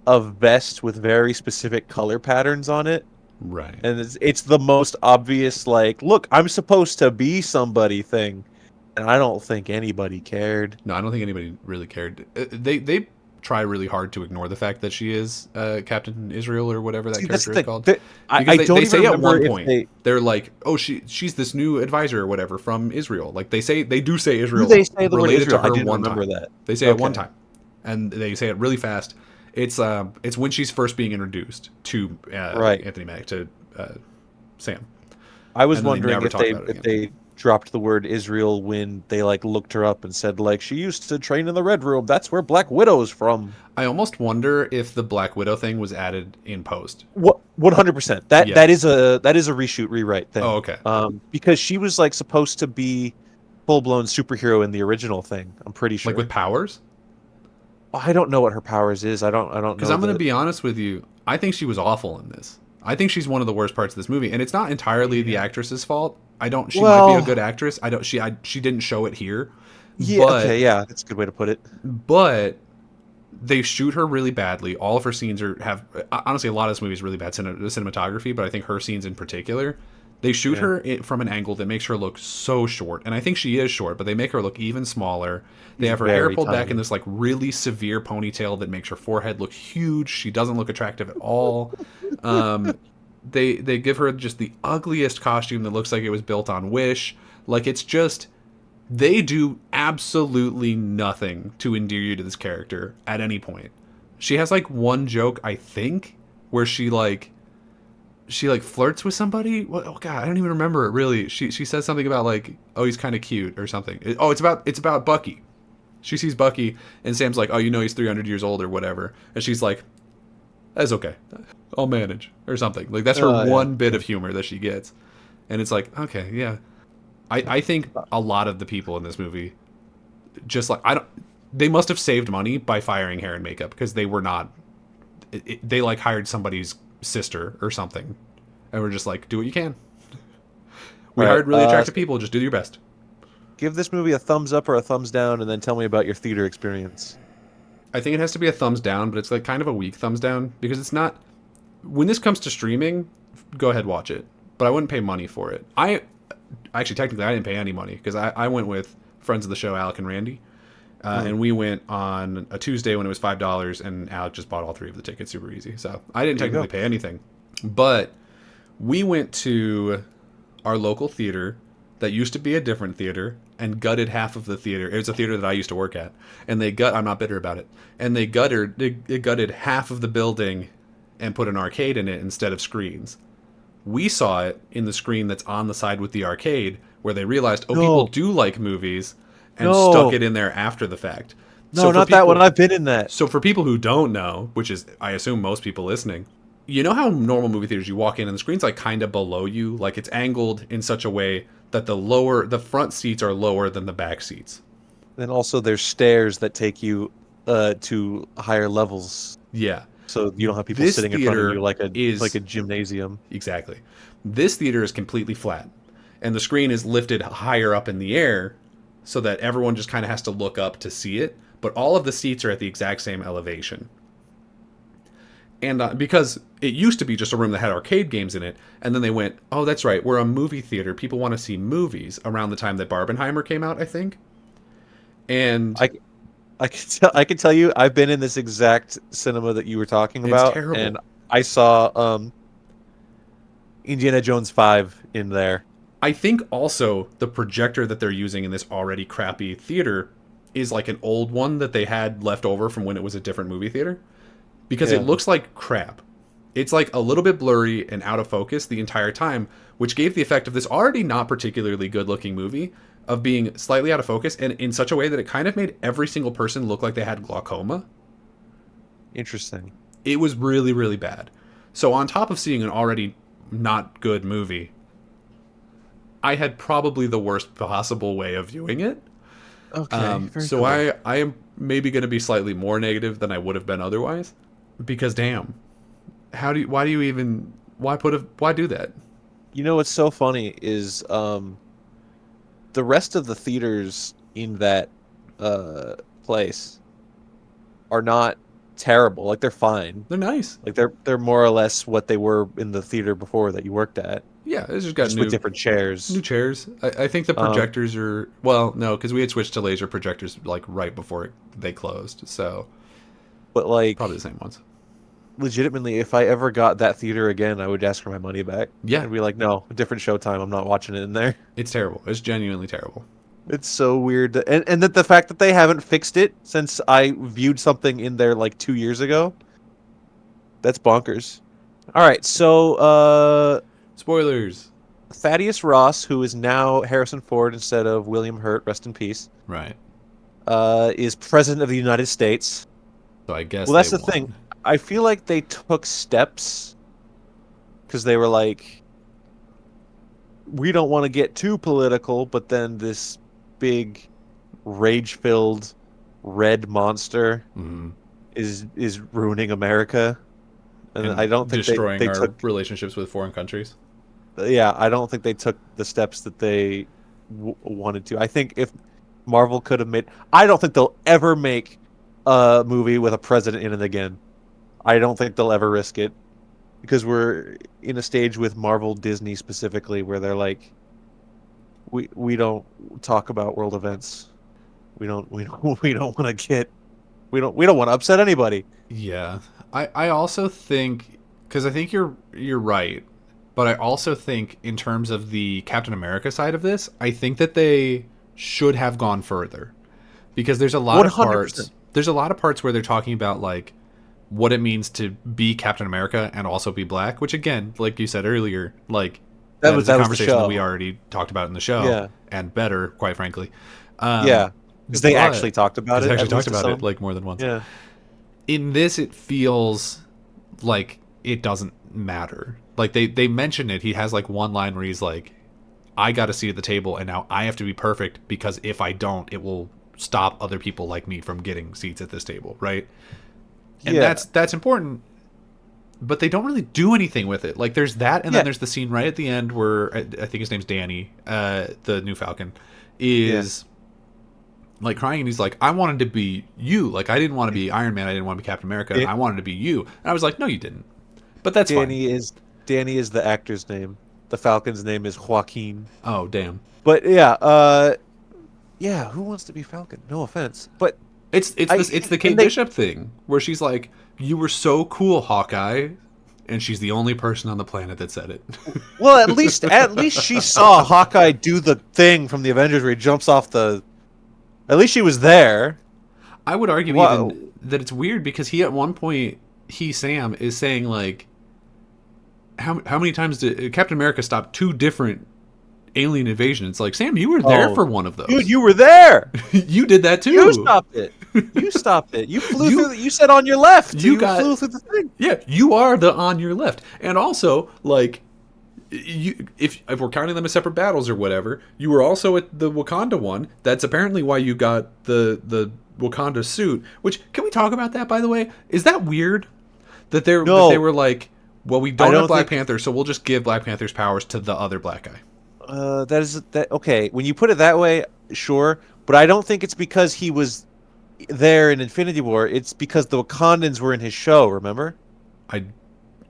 a vest with very specific color patterns on it. Right. And it's the most obvious like, look, I'm supposed to be somebody thing. And I don't think anybody cared. No, I don't think anybody really cared. They try really hard to ignore the fact that she is Captain Israel or whatever that character is called. I Because don't they even say at remember one if point they're like, "Oh, she's this new advisor or whatever from Israel." Like they do say Israel. they say the word related Israel? to her I didn't one remember time. that. They say it one Okay. time, and they say it really fast. It's when she's first being introduced to Right. Anthony Mack to Sam. I was And then they wondering never if talk about it if again. they dropped the word Israel when they like looked her up and said like she used to train in the Red Room. That's where Black Widow's from. I almost wonder if the Black Widow thing was added in post. What 100%. Yeah. That is a reshoot rewrite thing. Oh, okay. Because she was like supposed to be full blown superhero in the original thing. I'm pretty sure. Like with powers? I don't know what her powers is. I don't know. Because I'm going to be honest with you, I think she was awful in this. I think she's one of the worst parts of this movie, and it's not entirely the actress's fault. She might be a good actress. She didn't show it here. Yeah. But, Okay. Yeah, that's a good way to put it. But they shoot her really badly. All of her scenes have honestly a lot of this movie is really bad cinematography, but I think her scenes in particular, they shoot her from an angle that makes her look so short, and I think she is short, but they make her look even smaller. They have her hair pulled back in this like really severe ponytail that makes her forehead look huge. She doesn't look attractive at all. They give her just the ugliest costume that looks like it was built on Wish. Like it's just they do absolutely nothing to endear you to this character at any point. She has like one joke, I think, where she flirts with somebody. What? Oh god, I don't even remember it really. She says something about like, oh, he's kind of cute or something. It's about Bucky. She sees Bucky and Sam's like, oh, he's 300 years old or whatever, and she's like, that's okay, I'll manage or something. Like that's her one bit of humor that she gets, and it's like, okay, yeah. I think a lot of the people in this movie, just like they must have saved money by firing hair and makeup because they were not. They like hired somebody's sister or something, and we're just like, do what you can. We hired really attractive people. Just do your best. Give this movie a thumbs up or a thumbs down, and then tell me about your theater experience. I think it has to be a thumbs down, but it's like kind of a weak thumbs down because it's not. When this comes to streaming, go ahead, watch it. But I wouldn't pay money for it. I actually technically I didn't pay any money because I went with friends of the show, Alec and Randy, and we went on a Tuesday when it was $5, and Alec just bought all three of the tickets super easy. So I didn't technically pay anything, but we went to our local theater that used to be a different theater and gutted half of the theater. It was a theater that I used to work at, and I'm not bitter about it. And they gutted half of the building and put an arcade in it instead of screens. We saw it in the screen that's on the side with the arcade, where they realized, people do like movies, and stuck it in there after the fact. No, so not that one. I've been in that. So for people who don't know, which is, I assume, most people listening, you know how normal movie theaters, you walk in and the screen's like kind of below you, like it's angled in such a way that the front seats are lower than the back seats. Then also there's stairs that take you to higher levels. Yeah. So you don't have people sitting in front of you like a gymnasium. Exactly. This theater is completely flat, and the screen is lifted higher up in the air so that everyone just kind of has to look up to see it, but all of the seats are at the exact same elevation. And because it used to be just a room that had arcade games in it, and then they went, oh, that's right, we're a movie theater. People want to see movies around the time that Barbenheimer came out, I think. And I can tell you, I've been in this exact cinema that you were talking about. It's terrible. And I saw Indiana Jones 5 in there. I think also the projector that they're using in this already crappy theater is like an old one that they had left over from when it was a different movie theater. Because it looks like crap. It's like a little bit blurry and out of focus the entire time, which gave the effect of this already not particularly good-looking movie of being slightly out of focus, and in such a way that it kind of made every single person look like they had glaucoma. Interesting. It was really, really bad. So on top of seeing an already not good movie, I had probably the worst possible way of viewing it. Okay. So cool. I am maybe going to be slightly more negative than I would have been otherwise. Because damn, why do do that? You know what's so funny is the rest of the theaters in that place are not terrible. Like they're fine. They're nice. Like they're more or less what they were in the theater before that you worked at. Yeah, it's just got with different chairs. New chairs. I think the projectors are no, because we had switched to laser projectors like right before they closed. So, but like probably the same ones. Legitimately, if I ever got that theater again, I would ask for my money back. Yeah. I'd be like, no, a different showtime. I'm not watching it in there. It's terrible. It's genuinely terrible. It's so weird. And that the fact that they haven't fixed it since I viewed something in there like 2 years ago, that's bonkers. All right, so... Spoilers. Thaddeus Ross, who is now Harrison Ford instead of William Hurt, rest in peace. Right. Is President of the United States. So I guess that's the thing. I feel like they took steps because they were like, we don't want to get too political, but then this big rage-filled red monster is ruining America, and I don't think destroying they our took relationships with foreign countries. Yeah, I don't think they took the steps that they wanted to. I think if Marvel could have made, I don't think they'll ever make a movie with a president in it again. I don't think they'll ever risk it because we're in a stage with Marvel, Disney specifically, where they're like, we don't talk about world events. We don't want to upset anybody. Yeah, I also think, because I think you're right, but I also think in terms of the Captain America side of this, I think that they should have gone further, because there's a lot 100%. Of parts. There's a lot of parts where they're talking about like what it means to be Captain America and also be black, which again, like you said earlier, like that was a conversation that we already talked about in the show, and better, quite frankly. Because they actually talked about it. They actually talked about it like more than once. Yeah. In this, it feels like it doesn't matter. Like they mention it. He has like one line where he's like, "I got a seat at the table, and now I have to be perfect because if I don't, it will stop other people like me from getting seats at this table." Right. And that's important, but they don't really do anything with it. Like there's that, and then there's the scene right at the end where I think his name's Danny, the new Falcon, is like crying, and he's like, "I wanted to be you. Like I didn't want to be Iron Man. I didn't want to be Captain America. I wanted to be you." And I was like, "No, you didn't." But that's Danny fine. Danny is the actor's name. The Falcon's name is Joaquin. Oh, damn. But yeah, yeah, who wants to be Falcon? No offense, but It's the Kate and they Bishop thing where she's like, "You were so cool, Hawkeye," and she's the only person on the planet that said it. well at least she saw Hawkeye do the thing from the Avengers where he jumps off the. At least she was there. I would argue Well, even that it's weird because he at one point Sam is saying like, how many times did Captain America stop two different alien invasions? It's like, Sam, you were there for one of those. Dude, you were there. You did that too. You stopped it. You stopped it. You flew through. You said on your left. You flew through the thing. Yeah, you are the on your left, and also like. If we're counting them as separate battles or whatever, you were also at the Wakanda one. That's apparently why you got the Wakanda suit. Which, can we talk about that, by the way? Is that weird that they were like, well, we don't have Black Panther, so we'll just give Black Panther's powers to the other black guy. Okay. When you put it that way, sure, but I don't think it's because he was there in Infinity War. It's because the Wakandans were in his show. Remember?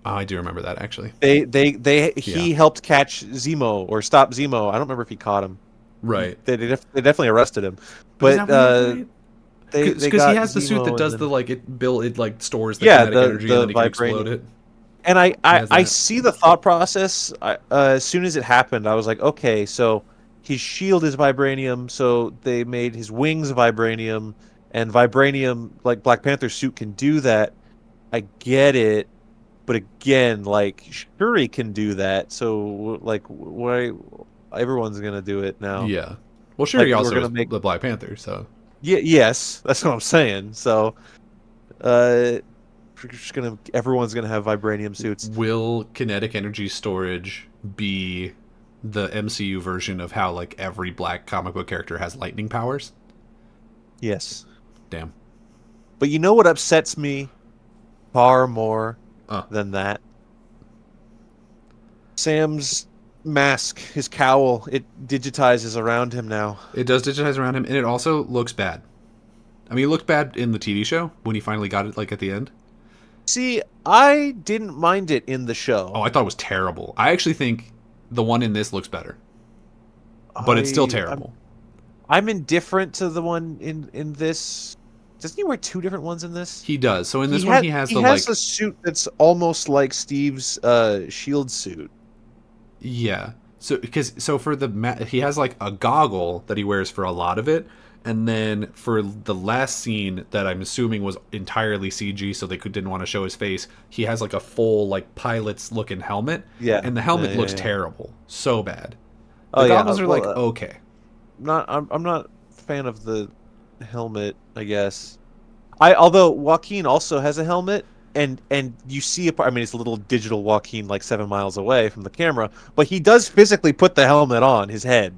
I do remember that, actually. He helped catch Zemo or stop Zemo. I don't remember if he caught him. Right. They definitely arrested him. But because he has the suit that does it like stores the kinetic energy and then he can explode it. And I see the thought process. As soon as it happened, I was like, okay, so his shield is vibranium, so they made his wings vibranium, and vibranium, like Black Panther's suit, can do that. I get it. But again, like Shuri can do that, so like why everyone's gonna do it now? Yeah. Well, Shuri also is the Black Panther, so yeah, yes, that's what I'm saying. So, everyone's gonna have vibranium suits. Will kinetic energy storage be the MCU version of how like every black comic book character has lightning powers? Yes. Damn. But you know what upsets me far more than that? Sam's mask, his cowl, it digitizes around him now. It does digitize around him, and it also looks bad. I mean, it looked bad in the TV show when he finally got it, like at the end. See, I didn't mind it in the show. Oh, I thought it was terrible. I actually think the one in this looks better, but it's still terrible. I'm indifferent to the one in this. Doesn't he wear two different ones in this? He does. So in this one, he has a suit that's almost like Steve's shield suit. Yeah. So for he has like a goggle that he wears for a lot of it, and then for the last scene that I'm assuming was entirely CG, so they didn't want to show his face. He has like a full like pilot's looking helmet. Yeah. And the helmet looks terrible, so bad. The goggles are like okay. I'm not a fan of the helmet, I guess. Although Joaquin also has a helmet, and you see I mean, it's a little digital Joaquin like 7 miles away from the camera, but he does physically put the helmet on his head.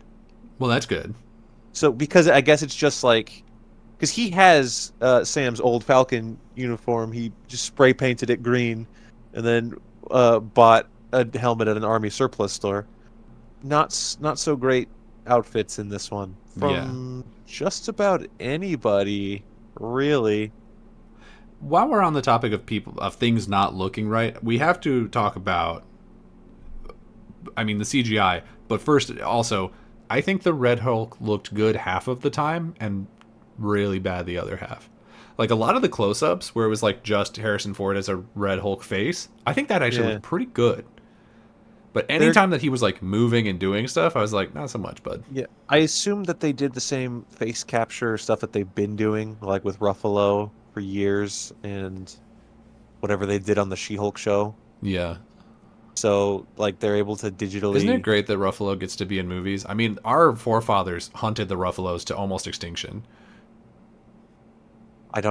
Well, that's good. So because I guess it's just like, because he has Sam's old Falcon uniform, he just spray painted it green, and then bought a helmet at an army surplus store. Not so great outfits in this one from just about anybody, really. While we're on the topic of things not looking right, we have to talk about, I mean, the CGI. But first, also, I think the Red Hulk looked good half of the time and really bad the other half. Like a lot of the close-ups where it was like just Harrison Ford as a Red Hulk face, I think that actually looked pretty good. But anytime that he was like moving and doing stuff, I was like, not so much, bud. Yeah, I assume that they did the same face capture stuff that they've been doing, like with Ruffalo for years, and whatever they did on the She-Hulk show. Yeah. So, like, they're able to digitally... Isn't it great that Ruffalo gets to be in movies? I mean, our forefathers hunted the Ruffalos to almost extinction. I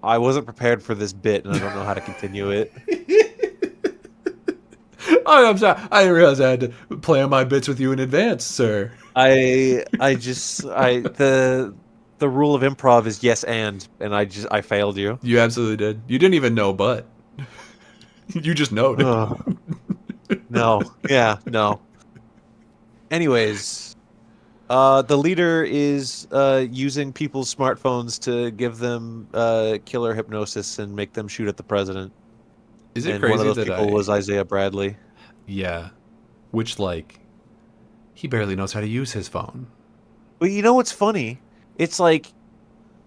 wasn't prepared for this bit, and I don't know how to continue it. Oh, I'm sorry. I didn't realize I had to plan my bits with you in advance, sir. The rule of improv is yes and I failed you. You absolutely did. You didn't even know, but you just know. No. Yeah, no. Anyways, the leader is using people's smartphones to give them killer hypnosis and make them shoot at the president. Is it And one of crazy those that people was Isaiah Bradley. yeah, which like he barely knows how to use his phone. But you know what's funny? It's like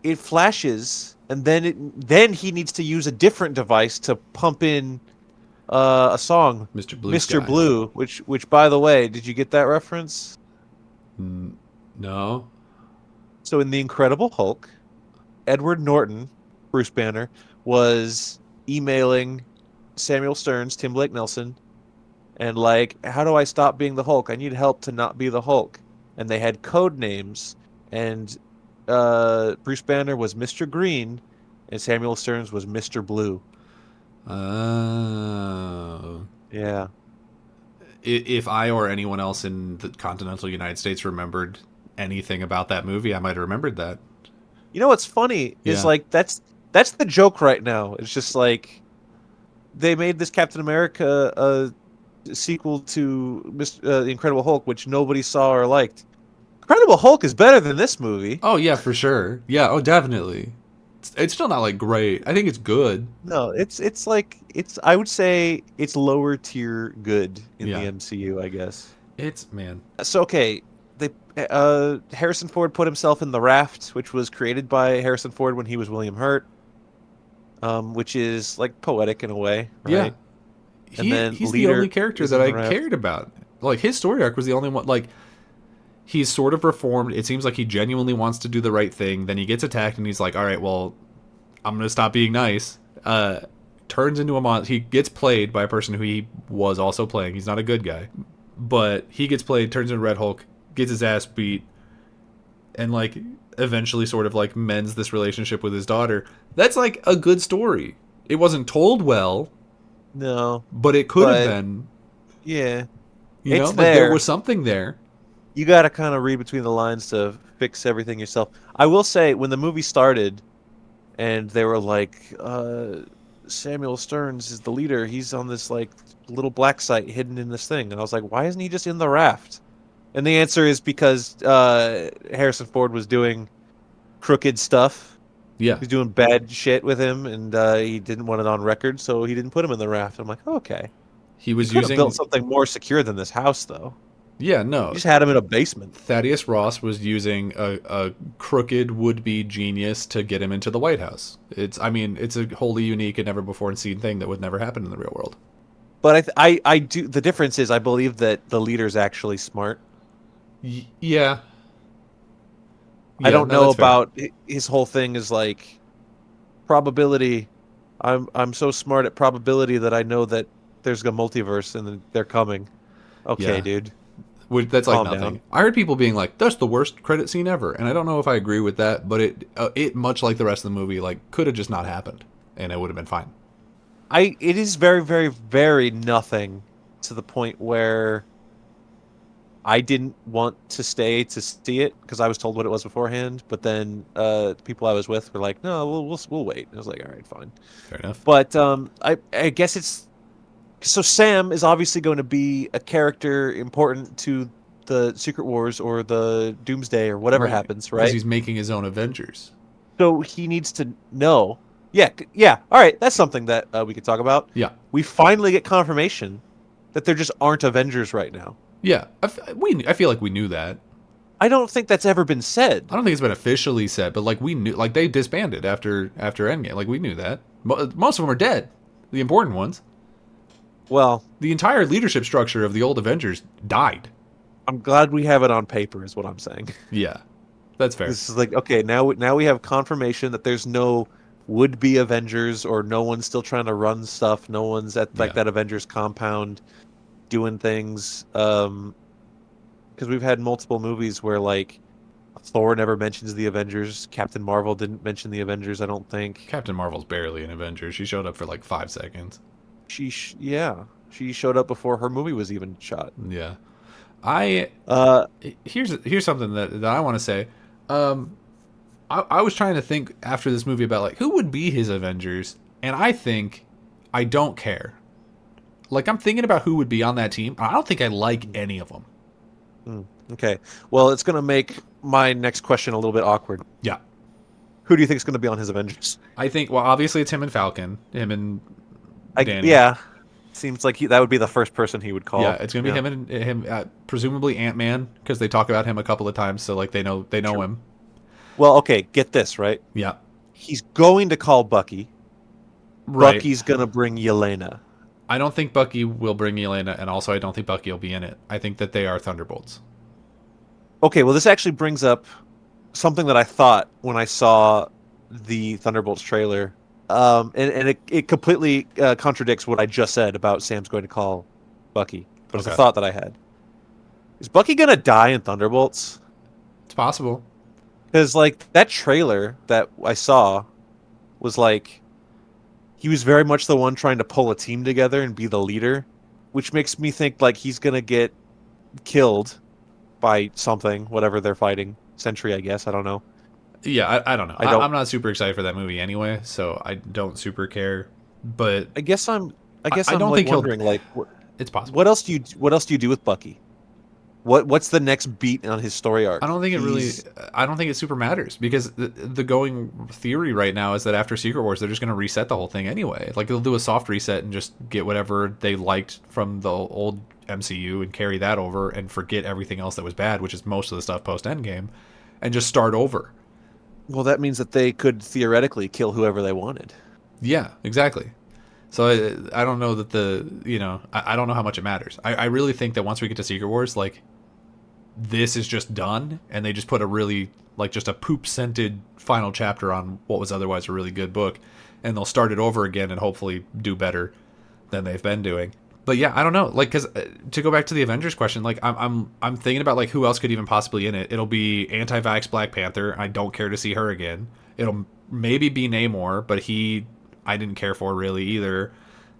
it flashes, and then he needs to use a different device to pump in a song, Mr. Blue Mr. Sky. Blue, which by the way, did you get that reference? No. So in The Incredible Hulk, Edward Norton, Bruce Banner, was emailing Samuel Stearns, Tim Blake Nelson, and like, how do I stop being the Hulk? I need help to not be the Hulk. And they had code names, and Bruce Banner was Mr. Green, and Samuel Stearns was Mr. Blue. Oh. Yeah. If I or anyone else in the continental United States remembered anything about that movie, I might have remembered that. You know what's funny is Yeah. like that's the joke right now. It's just like they made this Captain America sequel to The Incredible Hulk, which nobody saw or liked. Incredible Hulk is better than this movie. Oh yeah, for sure. Yeah. Oh, definitely. It's still not like great. I think it's good. No, it's like it's I would say it's lower tier good in the Yeah. MCU, I guess. It's man. So okay, they Harrison Ford put himself in the Raft, which was created by Harrison Ford when he was William Hurt, which is like poetic in a way, Yeah. right? And then He's the only Leader character is that in I the Raft. cared about. Like his story arc was the only one. Like he's sort of reformed. It seems like he genuinely wants to do the right thing. Then he gets attacked, and he's like, "All right, well, I'm gonna stop being nice." Turns into a monster. He gets played by a person who he was also playing. He's not a good guy, but he gets played. Turns into Red Hulk. Gets his ass beat, and like eventually sort of like mends this relationship with his daughter. That's like a good story. It wasn't told well, No, but it could have but been. yeah, You know, it's like there there. was something there. You got to kind of read between the lines to fix everything yourself. I will say, when the movie started, and they were like, Samuel Stearns is the leader. He's on this like little black site hidden in this thing, and I was like, why isn't he just in the Raft? And the answer is because Harrison Ford was doing crooked stuff. Yeah, He's doing bad shit with him, and he didn't want it on record, so he didn't put him in the Raft. I'm like, okay. he You was could have built using. something more secure than this house, though. Yeah, You no. just had him in a basement. Thaddeus Ross was using a crooked would-be genius to get him into the White House. I mean, it's a wholly unique and never before seen thing that would never happen in the real world. But I do. The difference is, I believe that the leader's actually smart. Yeah, I yeah, don't no, know that's fair. about his whole thing is like probability. I'm so smart at probability that I know that there's a multiverse and they're coming. Okay, Yeah, dude, that's like calm nothing. down. I heard people being like, "That's the worst credit scene ever," and I don't know if I agree with that. But it much like the rest of the movie, like could have just not happened, and it would have been fine. It is very, very, very nothing to the point where I didn't want to stay to see it because I was told what it was beforehand. But then the people I was with were like, "No, we'll wait." And I was like, "All right, fine." Fair enough. But I guess it's so Sam is obviously going to be a character important to the Secret Wars or the Doomsday or whatever Right, happens, because right? he's making his own Avengers. So he needs to know. Yeah, yeah. All right, that's something that we could talk about. Yeah, We finally get confirmation that there just aren't Avengers right now. yeah. I feel like we knew that. I don't think that's ever been I said. don't think it's been officially said, but like we knew, like they disbanded after Endgame. Like we knew that. Most of them are dead. The important ones. Well, The entire leadership structure of the old Avengers died. I'm glad we have it on paper, is what I'm saying. Yeah, that's fair. This is like, okay, now we have confirmation that there's no would-be Avengers or no one's still trying to run stuff. No one's at like Yeah. that Avengers compound doing things. Because we've had multiple movies where like Thor never mentions the Avengers. Captain Marvel didn't mention the Avengers, I don't think. Captain Marvel's barely an Avenger. She showed up for like 5 seconds. She showed up before her movie was even shot. Yeah. I Uh, here's something that I want to say. I was trying to think after this movie about like who would be his Avengers, and I think I don't care. Like I'm thinking about who would be on that team. I don't think I like any of them. okay. Well, it's gonna make my next question a little bit awkward. Yeah. Who do you think is gonna be on his Avengers? I think well obviously it's him and Falcon, him and Danny. Yeah, seems like that would be the first person he would Yeah, call. it's gonna be Yeah. him and him, presumably Ant-Man, because they talk about him a couple of times, so like they know True. him. Well, okay, get this, right? Yeah, He's going to call Bucky. right. Bucky's gonna bring Yelena. I don't think Bucky will bring Elena, and also I don't think Bucky will be in it. I think that they are Thunderbolts. Okay, well, this actually brings up something that I thought when I saw the Thunderbolts trailer. And it completely contradicts what I just said about Sam's going to call Bucky. But it's a Okay, thought that I had. Is Bucky gonna die in Thunderbolts? it's possible. Because like that trailer that I saw was like he was very much the one trying to pull a team together and be the leader, which makes me think like he's gonna get killed by something, whatever they're fighting. Sentry, I guess. I don't know. Yeah, I don't know. I don't. I'm not super excited for that movie anyway, so I don't super care. But I guess I'm. I guess I I'm don't like think he'll. wondering like It's possible. what else do you do with Bucky? What's the next beat on his story I arc? don't think it really. I don't think it super matters because the going theory right now is that after Secret Wars they're just going to reset the whole thing anyway. Like they'll do a soft reset and just get whatever they liked from the old MCU and carry that over and forget everything else that was bad, which is most of the stuff post Endgame, and just start over. Well, that means that they could theoretically kill whoever they wanted. Yeah, exactly. So I don't know that I don't know how much it matters. I really think that once we get to Secret Wars, like this is just done, and they just put a really like just a poop scented final chapter on what was otherwise a really good book, and they'll start it over again and hopefully do better than they've been doing. But yeah, I don't know. Like, because to go back to the Avengers question, like I'm thinking about like who else could even possibly in it. It'll be anti-vax Black Panther. I don't care to see her again. It'll maybe be Namor, but I didn't care for really either.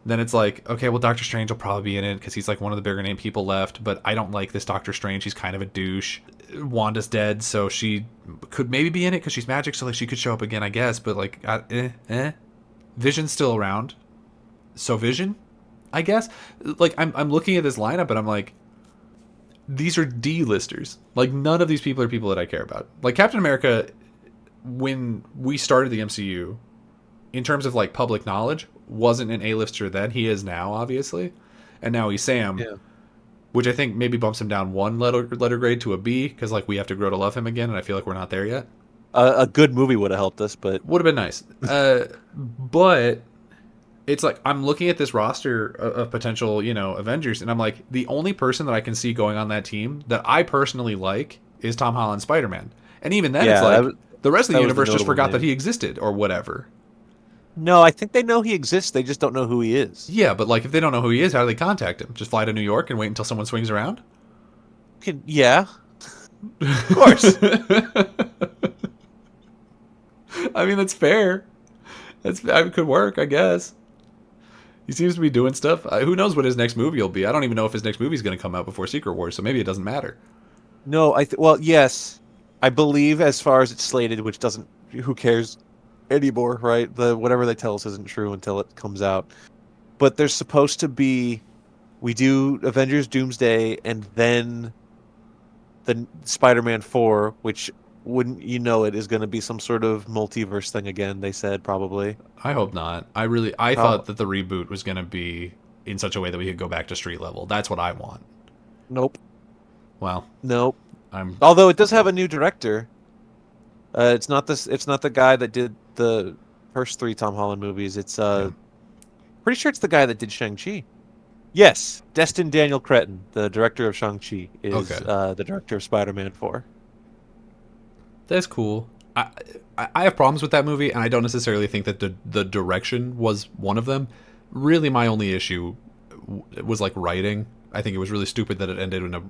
Then it's like, okay, well, Doctor Strange will probably be in it because he's like one of the bigger name people left. But I don't like this Doctor Strange. He's kind of a douche. Wanda's dead, so she could maybe be in it because she's magic, so like she could show up again, I guess. But like, Vision's still around, so Vision, I guess. Like I'm looking at this lineup and I'm like, these are D-listers. Like none of these people are people that I care about. Like Captain America, when we started the MCU, in terms of like public knowledge, wasn't an A-lister then. He is now, obviously, and now he's Sam, Yeah. which I think maybe bumps him down one letter grade to a B because like we have to grow to love him again, and I feel like we're not there yet. A good movie would have helped us, but Would have been nice, but it's like I'm looking at this roster of potential, Avengers, and I'm like, the only person that I can see going on that team that I personally like is Tom Holland's Spider-Man, and even then, it's yeah, like the rest of the that was the universe just notable forgot that name. he existed or whatever. No, I think they know he exists. They just don't know who he is. Yeah, but like if they don't know who he is, how do they contact him? Just fly to New York and wait until someone swings around? Yeah, of course. I mean, that's fair. It could work, I guess. He seems to be doing stuff. Who knows what his next movie will be? I don't even know if his next movie is going to come out before Secret Wars, so maybe it doesn't matter. No, well, yes, I believe as far as it's slated, which doesn't. Who cares anymore, right? Whatever they tell us isn't true until it comes out. But there's supposed to be. We do Avengers Doomsday and then the Spider-Man 4, which wouldn't you know it is going to be some sort of multiverse thing again, they said probably. I hope not. I Prob- thought that the reboot was going to be in such a way that we could go back to street level. That's what I want. Nope. Well, Nope. I'm Although it does have a new director. It's not the guy that did the first 3 Tom Holland movies. It's yeah. pretty sure it's the guy that did Shang-Chi. Yes, Destin Daniel Cretton, the director of Shang-Chi, is Okay. the director of Spider-Man 4. That's cool. I have problems with that movie, and I don't necessarily think that the direction was one of them. Really, my only issue was like writing. I think it was really stupid that it ended in a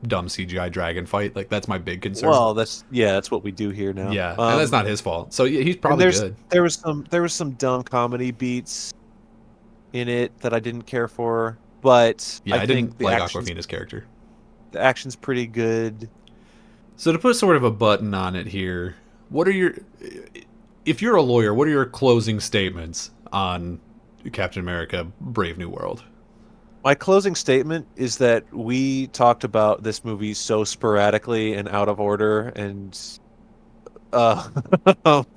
dumb CGI dragon fight. Like that's my big concern. Well, that's what we do here now. Yeah, and that's not his fault. So yeah, he's And probably good. there was some dumb comedy beats in it that I didn't care for, but Yeah, I think didn't like Aquafina's character. the action's pretty good. So to put sort of a button on it here, if you're a lawyer, what are your closing statements on Captain America: Brave New World? My closing statement is that we talked about this movie so sporadically and out of order and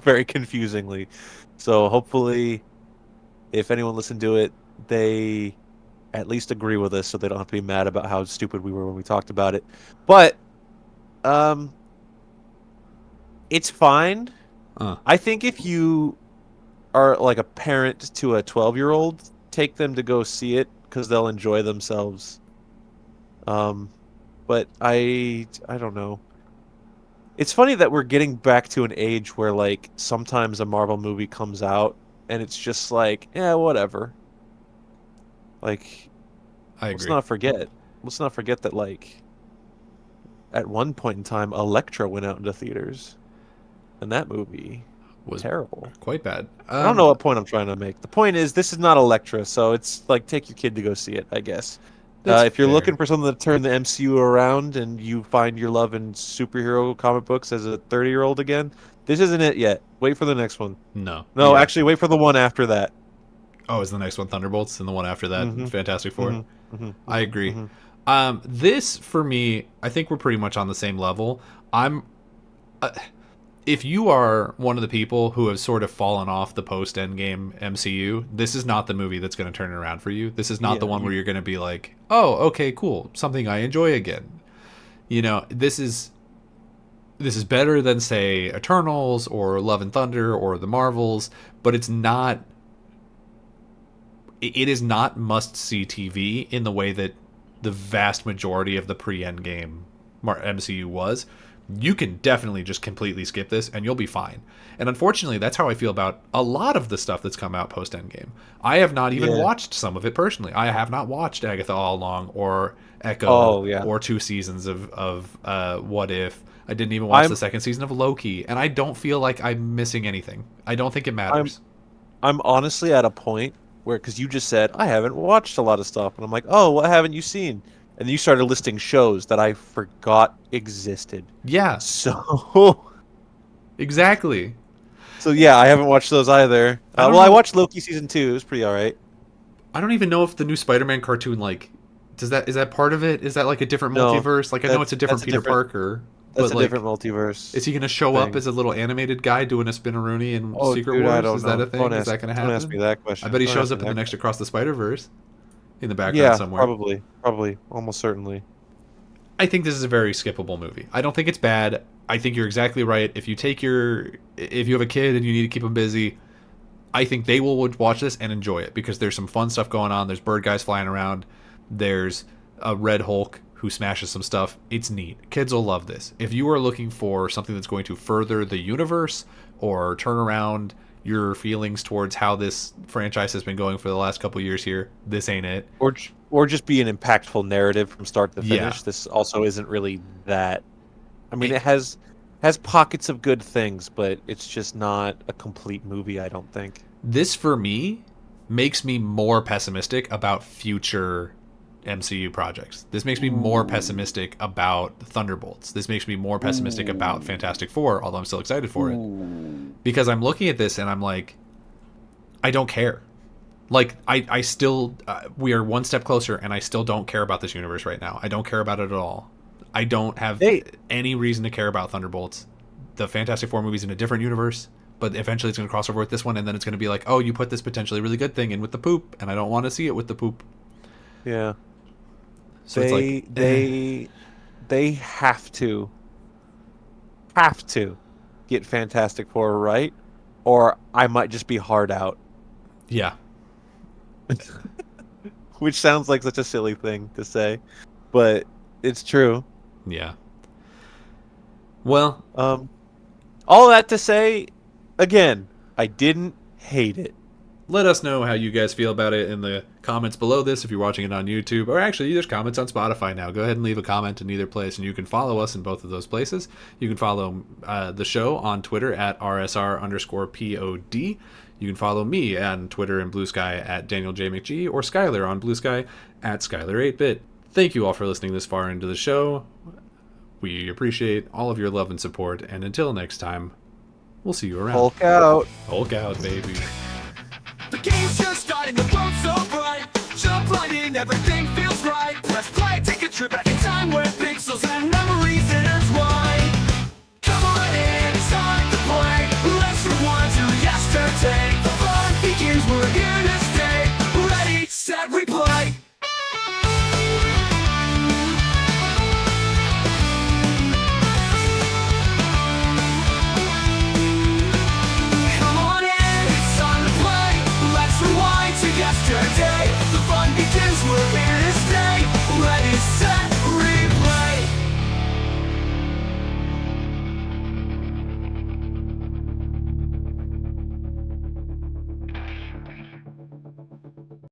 very confusingly. So hopefully, if anyone listened to it, they at least agree with us, so they don't have to be mad about how stupid we were when we talked about it. But um, it's fine. Uh, I think if you are like a parent to a 12-year-old, take them to go see it because they'll enjoy themselves. Um, but I don't know. It's funny that we're getting back to an age where like sometimes a Marvel movie comes out and it's just like, yeah, whatever. Like, I let's agree. not forget. Let's not forget that like at one point in time, Elektra went out into theaters, and that movie Was terrible. quite bad. I don't know what point I'm trying to make. The point is, this is not Elektra, so it's like take your kid to go see it, I guess. That's If you're fair. looking for something to turn the MCU around and you find your love in superhero comic books as a 30-year-old again, this isn't it yet. Wait for the next one. No. No, Yeah. actually, wait for the one after that. Oh, is the next one Thunderbolts and the one after that Mm-hmm. Fantastic Four? Mm-hmm. Mm-hmm. I agree. Mm-hmm. This for me, I think we're pretty much on the same level. I'm if you are one of the people who have sort of fallen off the post Endgame MCU, this is not the movie that's going to turn it around for you. This is not the Yeah, one where you're going to be like, "Oh, okay, cool, something I enjoy again." You know, this is better than say Eternals or Love and Thunder or the Marvels, but it's not. It is not must see TV in the way that the vast majority of the pre Endgame MCU was. You can definitely just completely skip this and you'll be fine. And unfortunately, that's how I feel about a lot of the stuff that's come out post Endgame. I have not even yeah. watched some of it personally. I have not watched Agatha All Along or Echo Oh yeah. or 2 seasons of What If. I didn't even watch the I'm second season of Loki, and I don't feel like I'm missing anything. I don't think it I'm matters. I'm honestly at a point where, because you just said, I haven't watched a lot of stuff. And I'm like, oh, what haven't you seen? And then you started listing shows that I forgot existed. Yeah, So, exactly. so yeah, I haven't watched those either. I don't Well, I know. watched Loki season 2. It was pretty all right. I don't even know if the new Spider-Man cartoon like is that part of it? Is that like a different No, multiverse? Like I know it's a different that's a Peter different Parker, that's but a different like multiverse is he going to show up thing. as a little animated guy doing a spinneroonie in Oh, Secret dude, I Wars? don't Is that know. a thing? Is that going to Don't ask me happen? that I question. bet he Don't shows ask me up in the that next question. Across the Spider-Verse in the background Yeah, somewhere. probably, almost certainly. I think this is a very skippable movie. I don't think it's bad. I think you're exactly right. If you have a kid and you need to keep them busy, I think they will watch this and enjoy it because there's some fun stuff going on. There's bird guys flying around. There's a Red Hulk who smashes some stuff. It's neat. Kids will love this. If you are looking for something that's going to further the universe or turn around your feelings towards how this franchise has been going for the last couple years here, this ain't it. Or just be an impactful narrative from start to Yeah. finish. This also isn't really that. I mean, It, it has pockets of good things, but it's just not a complete movie, I don't think. this for me makes me more pessimistic about future MCU projects. This makes me more Ooh. pessimistic about Thunderbolts. This makes me more pessimistic about Ooh. Fantastic Four, although I'm still excited for it. Ooh. Because I'm looking at this and I'm like, I don't care. Like, I still, we are one step closer and I still don't care about this universe right now. I don't care about it at all. I don't have They any reason to care about Thunderbolts. The Fantastic Four movie's in a different universe, but eventually it's going to cross over with this one and then it's going to be like, oh, you put this potentially really good thing in with the poop and I don't want to see it with the poop. yeah. So it's like, They have to get Fantastic Four right, or I might just be hard out. yeah, Which sounds like such a silly thing to say, but it's true. yeah. Well, Um, all that to say, again, I didn't hate it. let us know how you guys feel about it in the comments below this if you're watching it on YouTube. Or actually, there's comments on Spotify now. Go ahead and leave a comment in either place, and you can follow us in both of those places. You can follow the show on Twitter at rsr_pod. You can follow me on Twitter and Blue Sky at Daniel J. McGee, or Skyler on Blue Sky at Skyler8bit. Thank you all for listening this far into the show. We appreciate all of your love and support, and until next time, we'll see you around. Hulk out. Hulk out, baby. The game's just starting, the world's so bright. Jump right in, everything feels right. Press play, take a trip back in time where pixels and memories intertwine.